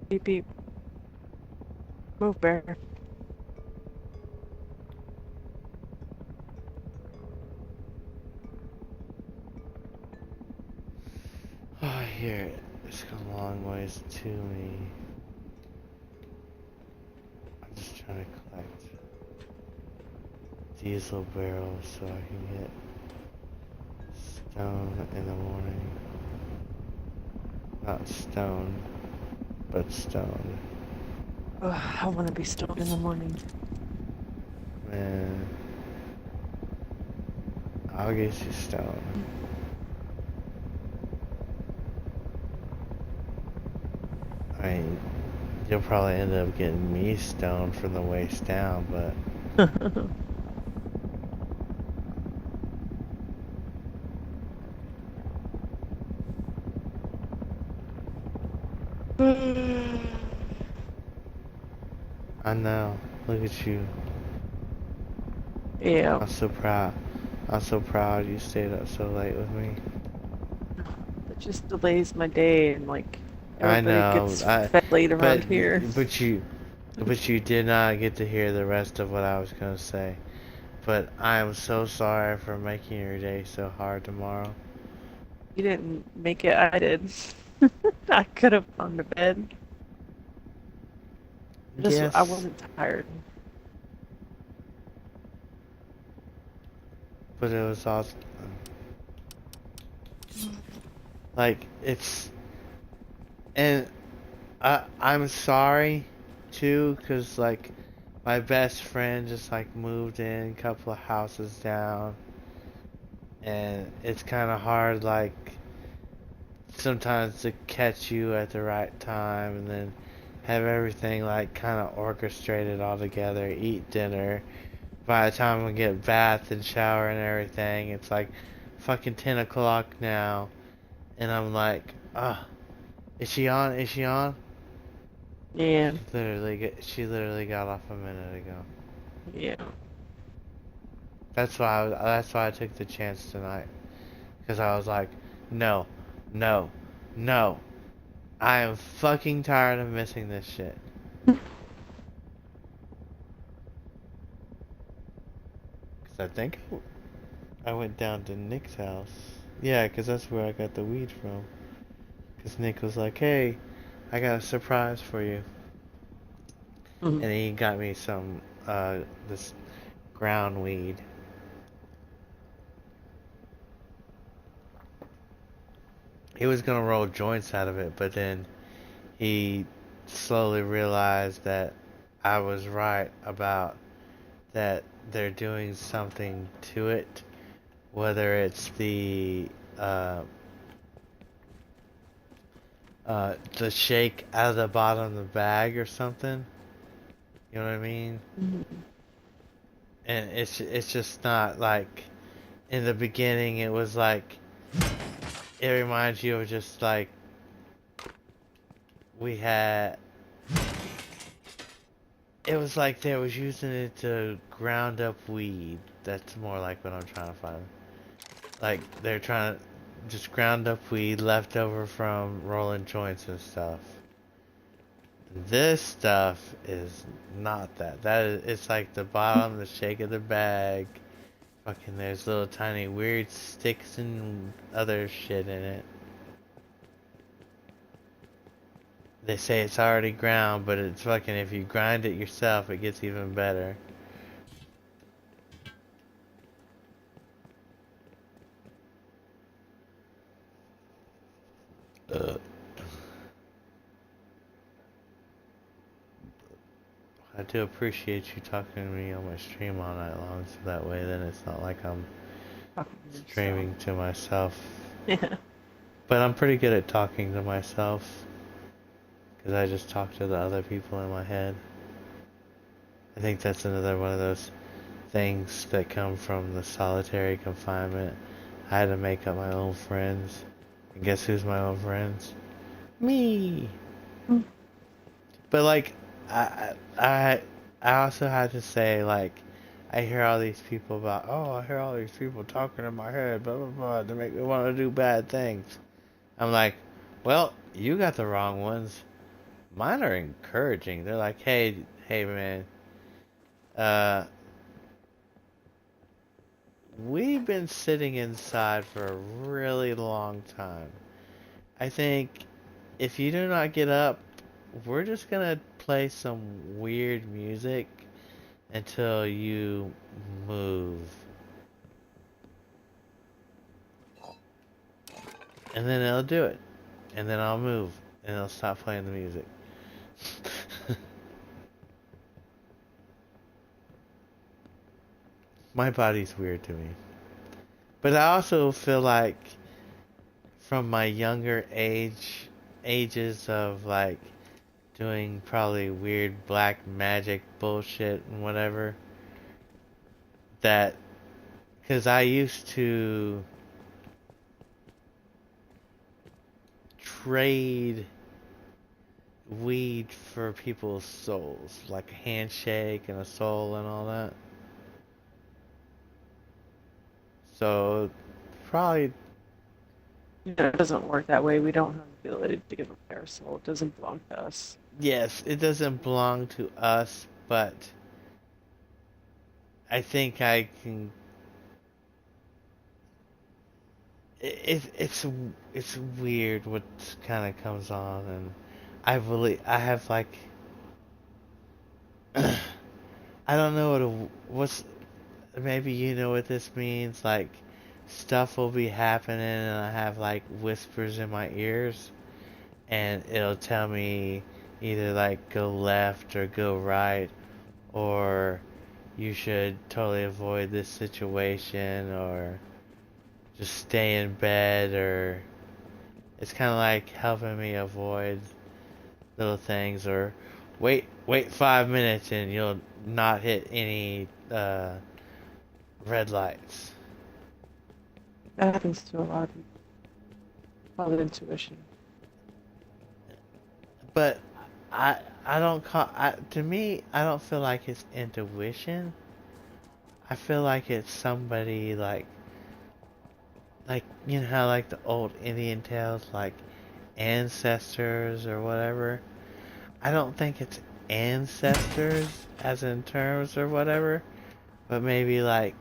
Beep beep. Move, bear. oh, I hear it. It's come a long ways to me. I'm just trying to collect diesel barrels so I can get stone in the morning. Not stone, but stone. Ugh, I want to be stoned in the morning. Man, I'll get you stone. I mean, you'll probably end up getting me stoned from the waist down, but I know. Look at you. Yeah. I'm so proud. I'm so proud you stayed up so late with me. It just delays my day and like I everybody know. gets fed late around here. But you did not get to hear the rest of what I was gonna say. But I am so sorry for making your day so hard tomorrow. You didn't make it, I did. I could have gone to bed. Yes. I wasn't tired. But it was awesome. Like, and I'm sorry too, cause like my best friend just like moved in a couple of houses down, and it's kind of hard like sometimes to catch you at the right time and then have everything like kind of orchestrated all together, eat dinner. By the time we get bath and shower and everything, it's like fucking 10 o'clock now. And I'm like, is she on? Is she on? Yeah. She literally got off a minute ago. Yeah. That's why I took the chance tonight. Because I was like, no, no, no. I am fucking tired of missing this shit. Because I think I went down to Nick's house. Yeah, because that's where I got the weed from. Because Nick was like, hey, I got a surprise for you. Mhm. And he got me some, this ground weed. He was gonna roll joints out of it, but then he slowly realized that I was right about that they're doing something to it, whether it's the shake out of the bottom of the bag or something. You know what I mean? Mhm. And it's just not like in the beginning it was like it reminds you of just like we had it was like they was using it to ground up weed. That's more like what I'm trying to find. Like they're trying to just ground up weed left over from rolling joints and stuff. This stuff is not that. That is, it's like the bottom, the shake of the bag. Fucking there's little tiny weird sticks and other shit in it. They say it's already ground, but it's fucking, if you grind it yourself, it gets even better. Uh, I do appreciate you talking to me on my stream all night long, so that way then it's not like I'm streaming to myself. Yeah. But I'm pretty good at talking to myself, because I just talk to the other people in my head. I think that's another one of those things that come from the solitary confinement. I had to make up my own friends. And guess who's my own friends? Me! Mm. But like, I also had to say, like, I hear all these people about, oh, I hear all these people talking in my head, blah, blah, blah, to make me want to do bad things. I'm like, well, you got the wrong ones. Mine are encouraging. They're like, hey, man, we've been sitting inside for a really long time. I think if you do not get up, we're just gonna play some weird music until you move. And then it'll do it. And then I'll move. And it'll stop playing the music. My body's weird to me. But I also feel like from my younger ages of like doing probably weird black magic bullshit and whatever, that, because I used to trade weed for people's souls, like a handshake and a soul and all that. So probably, You know, it doesn't work that way. We don't have the ability to give away our soul. It doesn't belong to us. yes, it doesn't belong to us, but I think I can. It's weird what kind of comes on, and I have like I don't know what's, maybe you know what this means, like stuff will be happening and I have like whispers in my ears and it'll tell me either like go left or go right, or you should totally avoid this situation, or just stay in bed, or it's kind of like helping me avoid little things, or wait 5 minutes and you'll not hit any red lights. That happens to a lot of people. Call it intuition. But I don't call, to me I don't feel like it's intuition. I feel like it's somebody like you know how like the old Indian tales, like ancestors or whatever. I don't think it's ancestors as in terms or whatever, but maybe like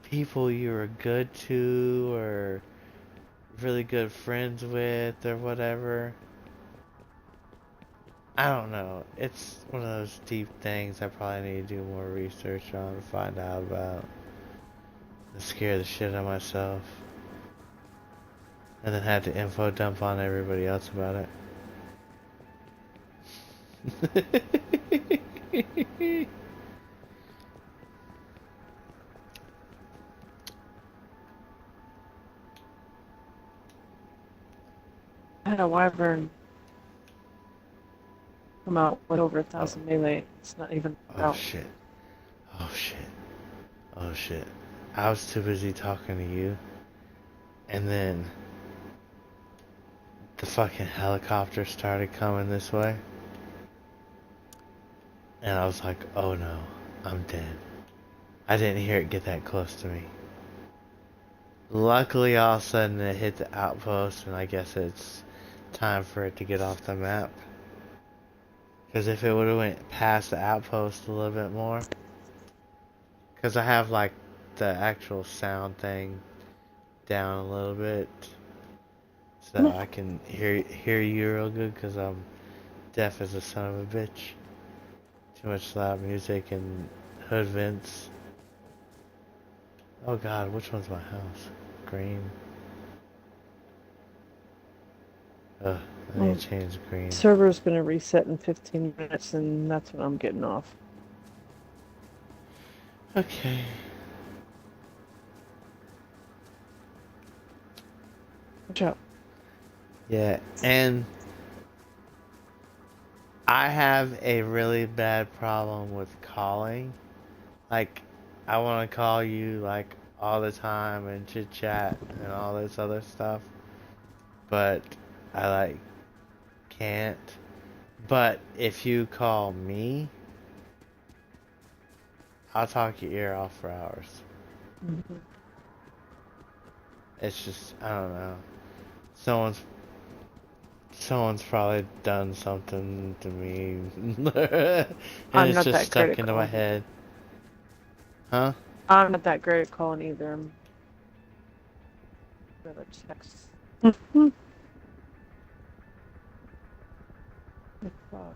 people you were good to or really good friends with or whatever. I don't know. It's one of those deep things I probably need to do more research on to find out about. And scare the shit out of myself. And then have to info dump on everybody else about it. I had a wyvern come out with over 1,000 melee. It's not even Oh out. shit. Oh shit. Oh shit. I was too busy talking to you. And then the fucking helicopter started coming this way. And I was like, oh no, I'm dead. I didn't hear it get that close to me. Luckily, all of a sudden it hit the outpost, and I guess it's time for it to get off the map. Because if it would have went past the outpost a little bit more, because I have like the actual sound thing down a little bit, so I can hear you real good, because I'm deaf as a son of a bitch. Too much loud music and hood vents. Oh god, which one's my house? Green. Ugh, I need to change the green. Server's gonna reset in 15 minutes, and that's when I'm getting off. Okay. Watch out. Yeah, and I have a really bad problem with calling. Like, I want to call you, like, all the time and chit chat and all this other stuff. But I, like, can't. But if you call me, I'll talk your ear off for hours. Mhm. It's just, I don't know. Someone's probably done something to me. And I'm it's not just that stuck great at into my calling. head. Huh? I'm not that great at calling either. I'm rather text. Oh, fuck.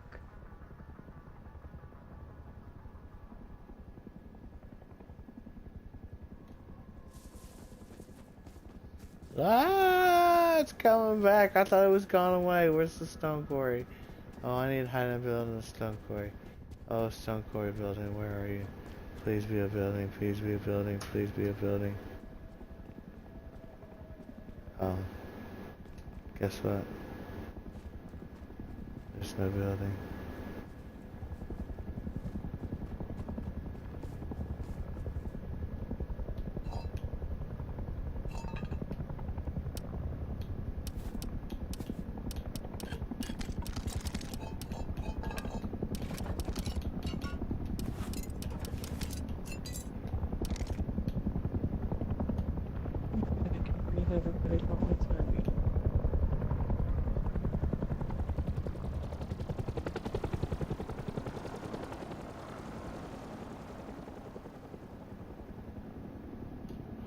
Ah, it's coming back. I thought it was gone away. Where's the stone quarry? Oh, I need to hide in a building, the stone quarry. Oh, stone quarry building, where are you? Please be a building, please be a building, please be a building. Oh. Guess what? There's no building. I can breathe everybody all the time.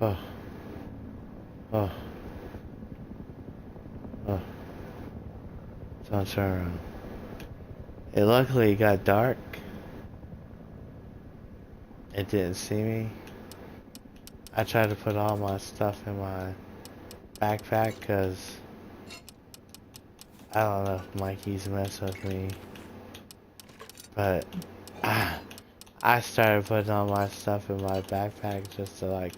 Oh. Oh. Oh. Don't turn around. It luckily got dark. It didn't see me. I tried to put all my stuff in my backpack because I don't know if Mikey's messing with me. But I started putting all my stuff in my backpack just to like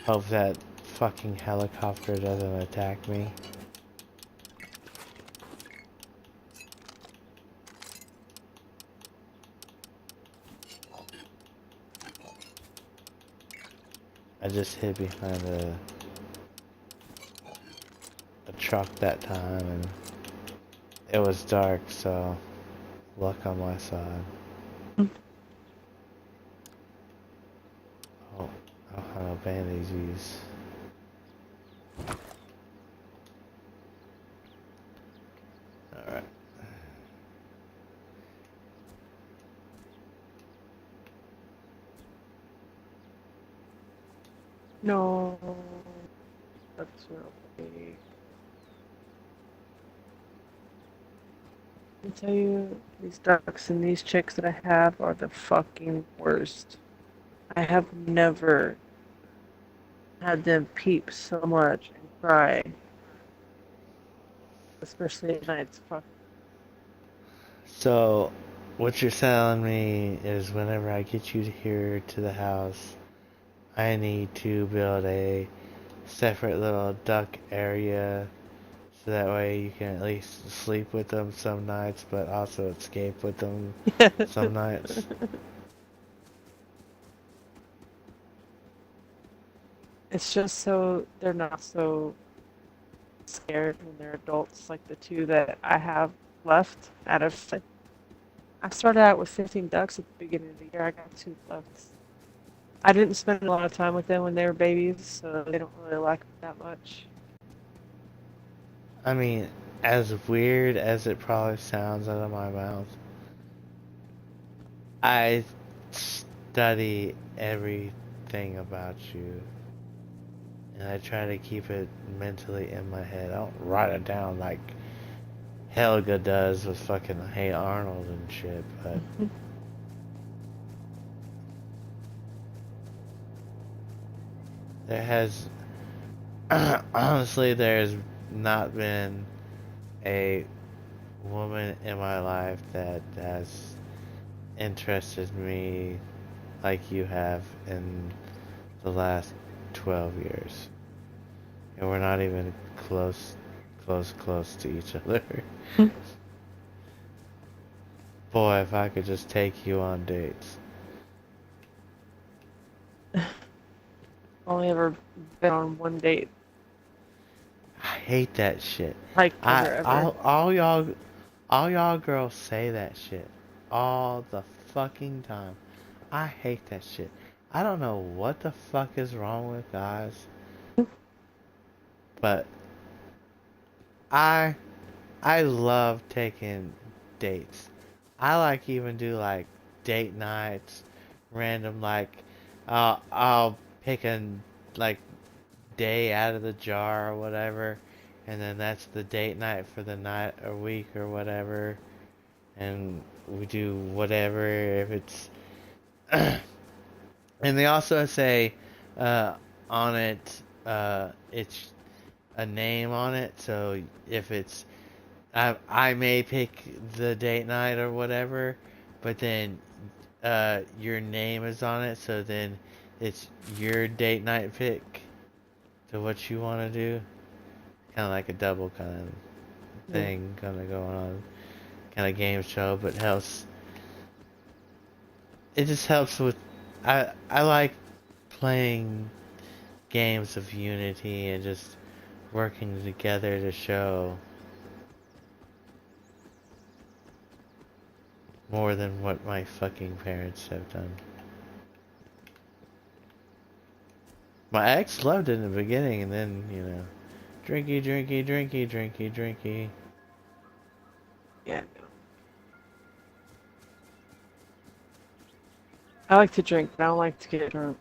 hope that fucking helicopter doesn't attack me. I just hid behind a truck that time and it was dark, so luck on my side. Oh, I don't have no bandages. Alright. No. That's really. I tell you, these ducks and these chicks that I have are the fucking worst. I have never had them peep so much and cry. Especially at night. Fuck. So, what you're telling me is whenever I get you here to the house, I need to build a separate little duck area so that way you can at least sleep with them some nights, but also escape with them some nights. It's just so they're not so scared when they're adults, like the two that I have left out of. I started out with 15 ducks at the beginning of the year. I got 2 left. I didn't spend a lot of time with them when they were babies, so they don't really like me that much. I mean, as weird as it probably sounds out of my mouth, I study everything about you. And I try to keep it mentally in my head. I don't write it down like Helga does with fucking Hey Arnold and shit, but there has honestly there's not been a woman in my life that has interested me like you have in the last 12 years. And we're not even close to each other. Boy, if I could just take you on dates. Only ever been on one date. I hate that shit. Like, never ever. All y'all girls say that shit all the fucking time. I hate that shit. I don't know what the fuck is wrong with guys, but I love taking dates. I like even do like date nights, random like I'll pick a like day out of the jar or whatever, and then that's the date night for the night or week or whatever, and we do whatever if it's. And they also say on it it's a name on it, so if it's I may pick the date night or whatever, but then your name is on it, so then it's your date night pick to what you want to do. Kind of like a double kind of thing kind of going on, kind of game show, but helps. It just helps with. I like playing games of unity and just working together to show more than what my fucking parents have done. My ex loved it in the beginning, and then, you know, drinky, drinky, drinky, drinky, drinky. Yeah, no. I like to drink, but I don't like to get drunk.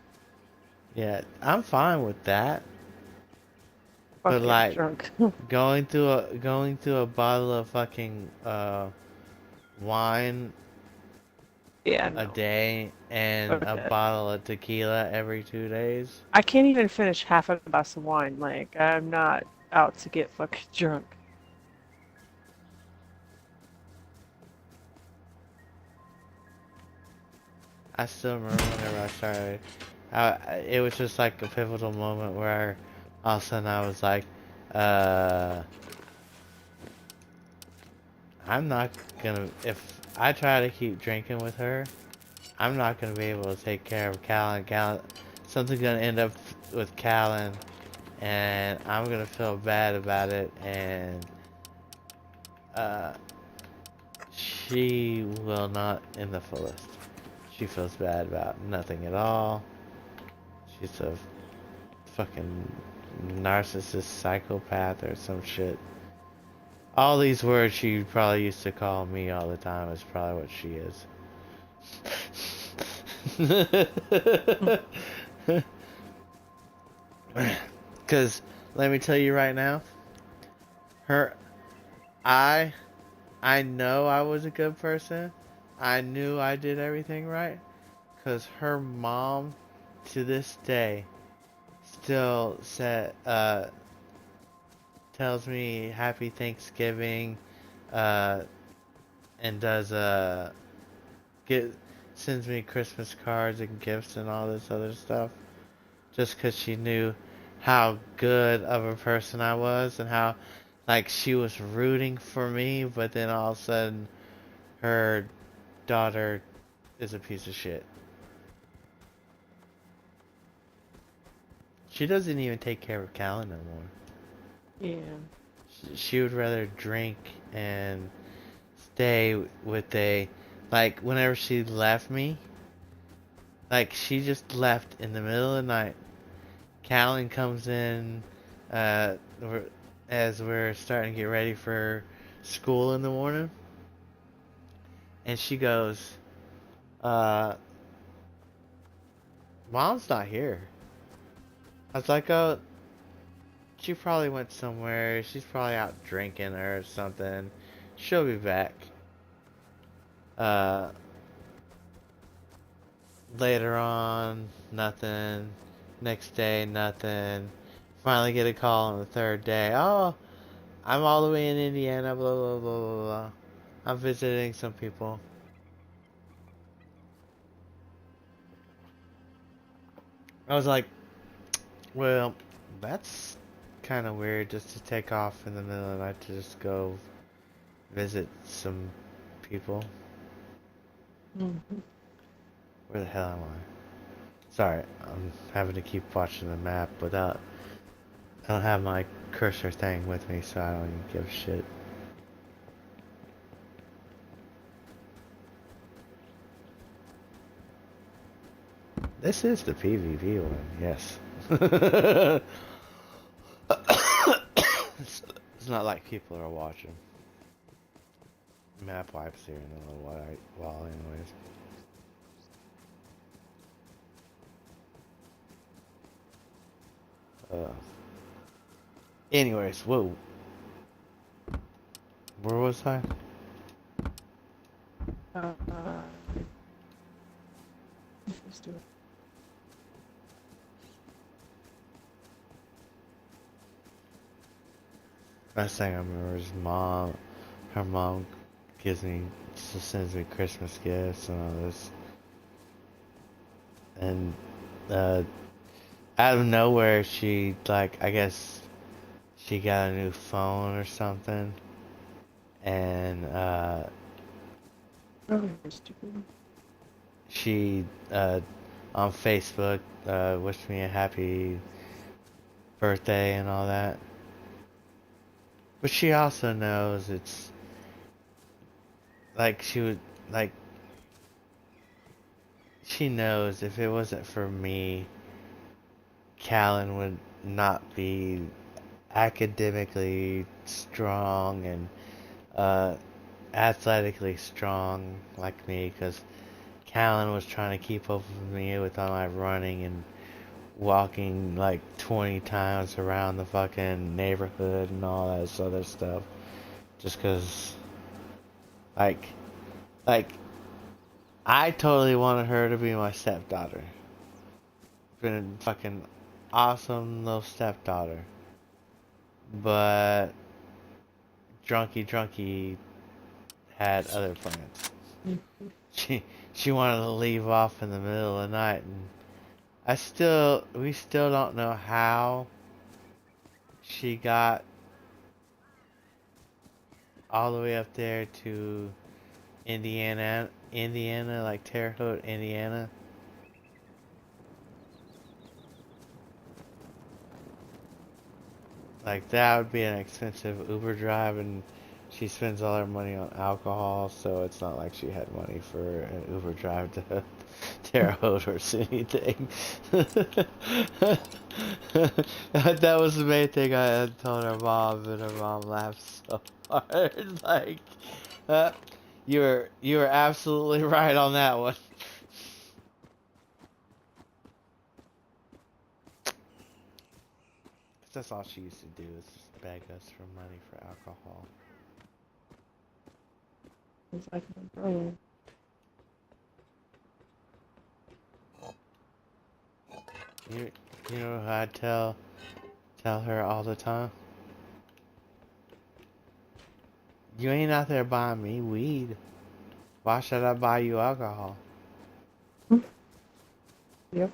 Yeah, I'm fine with that. Fuck But getting like drunk. going through a bottle of fucking wine Yeah, a no. day and Fuck a that. bottle of tequila every 2 days. I can't even finish half a glass of wine. Like, I'm not out to get fucking drunk. I still remember whenever I started. It was just like a pivotal moment where all of a sudden I was like, I'm not gonna, if I try to keep drinking with her, I'm not gonna be able to take care of Callan. Something's gonna end up with Callan, and I'm gonna feel bad about it, and she will not in the fullest. She feels bad about nothing at all. She's a fucking narcissist psychopath or some shit. All these words she probably used to call me all the time is probably what she is. Cause let me tell you right now, I know I was a good person. I knew I did everything right. Cause her mom, to this day, still tells me Happy Thanksgiving, and does sends me Christmas cards and gifts and all this other stuff, just cause she knew how good of a person I was and how like she was rooting for me, but then all of a sudden her daughter is a piece of shit. She doesn't even take care of Callan no more. Yeah. She would rather drink and stay with like whenever she left me, like she just left in the middle of the night. Callan comes in as we're starting to get ready for school in the morning, and she goes, Mom's not here. I was like, oh, she probably went somewhere. She's probably out drinking or something. She'll be back. Later on, nothing. Next day, nothing. Finally get a call on the third day. Oh, I'm all the way in Indiana, blah, blah, blah, blah, blah. I'm visiting some people. I was like, well, that's kind of weird just to take off in the middle of the night to just go visit some people. Mm-hmm. Where the hell am I? Sorry, I'm having to keep watching the map without... I don't have my cursor thing with me, so I don't even give a shit. This is the PvP one, yes. It's not like people are watching. Map wipes here in a little while, anyways. Anyways, whoa. Where was I? Let's do it. Last thing I remember is her mom sends me Christmas gifts and all this. And, out of nowhere, she, like, I guess she got a new phone or something. And, Oh, you're stupid. she, on Facebook, wished me a happy birthday and all that. But she also knows it's, like, she knows if it wasn't for me, Callan would not be academically strong and athletically strong like me, because Callan was trying to keep up with me with all my running and walking like 20 times around the fucking neighborhood and all that other stuff, just because like I totally wanted her to be my stepdaughter. Been a fucking awesome little stepdaughter. But Drunky had other plans. She wanted to leave off in the middle of the night, and we still don't know how she got all the way up there to Indiana, like Terre Haute, Indiana. Like, that would be an expensive Uber drive, and she spends all her money on alcohol, so it's not like she had money for an Uber drive to Terre Haute or anything. That was the main thing I had told her mom, and her mom laughed so hard. Like, you were absolutely right on that one. That's all she used to do, is just beg us for money for alcohol. It's like my brother. You know who I tell her all the time? You ain't out there buying me weed. Why should I buy you alcohol? Yep.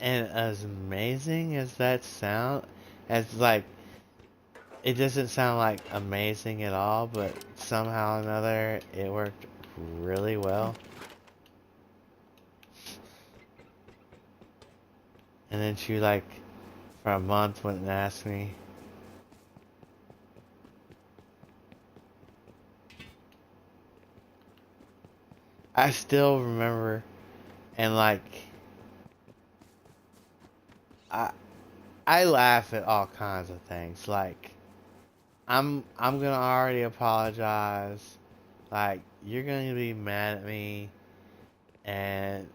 And as amazing as that sound, as like, it doesn't sound like amazing at all, but somehow or another it worked really well. And then she, like, for a month went and asked me. I still remember, and like, I laugh at all kinds of things. Like, I'm gonna already apologize. Like, you're gonna be mad at me, and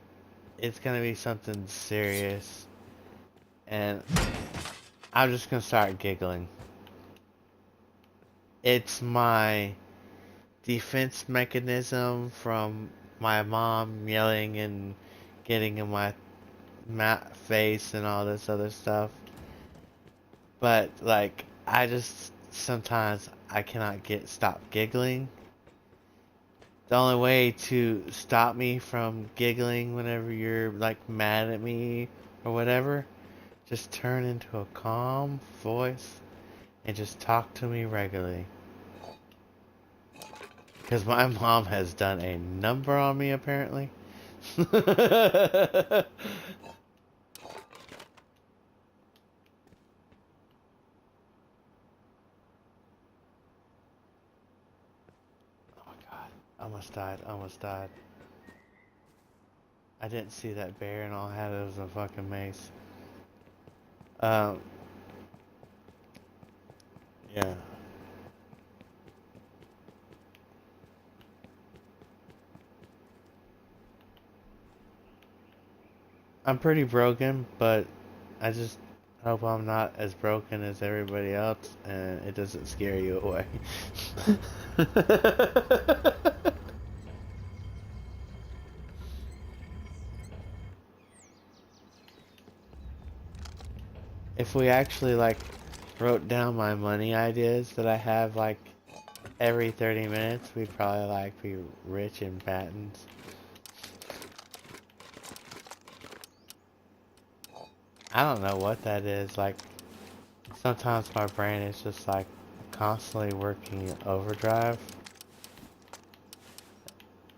it's gonna be something serious, and I'm just gonna start giggling. It's my defense mechanism from my mom yelling and getting in my matte face and all this other stuff. But like, I just sometimes I cannot stop giggling. The only way to stop me from giggling whenever you're like mad at me or whatever, just turn into a calm voice and just talk to me regularly. Because my mom has done a number on me apparently. Almost died, almost died. I didn't see that bear and all I had was a fucking mace. Yeah. I'm pretty broken, but I just hope I'm not as broken as everybody else and it doesn't scare you away. If we actually like wrote down my money ideas that I have like every 30 minutes, we'd probably like be rich in patents. I don't know what that is, like sometimes my brain is just like constantly working in overdrive.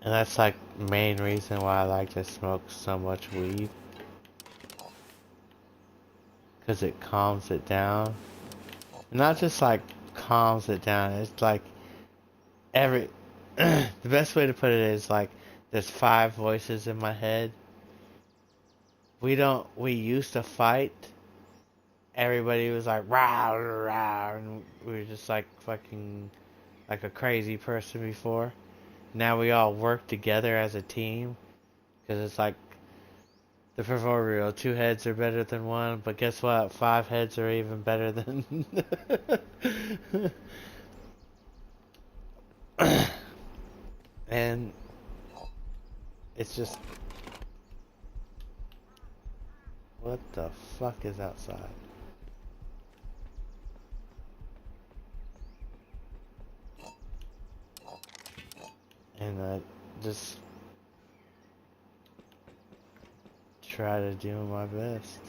And that's like the main reason why I like to smoke so much weed. Because it calms it down. Not just like calms it down, it's like the best way to put it is like there's 5 voices in my head. We used to fight. Everybody was like rah rah and we were just like fucking like a crazy person before. Now we all work together as a team. Because it's like the proverbial 2 heads are better than 1, but guess what? 5 heads are even better than and it's just what the fuck is outside? And just try to do my best.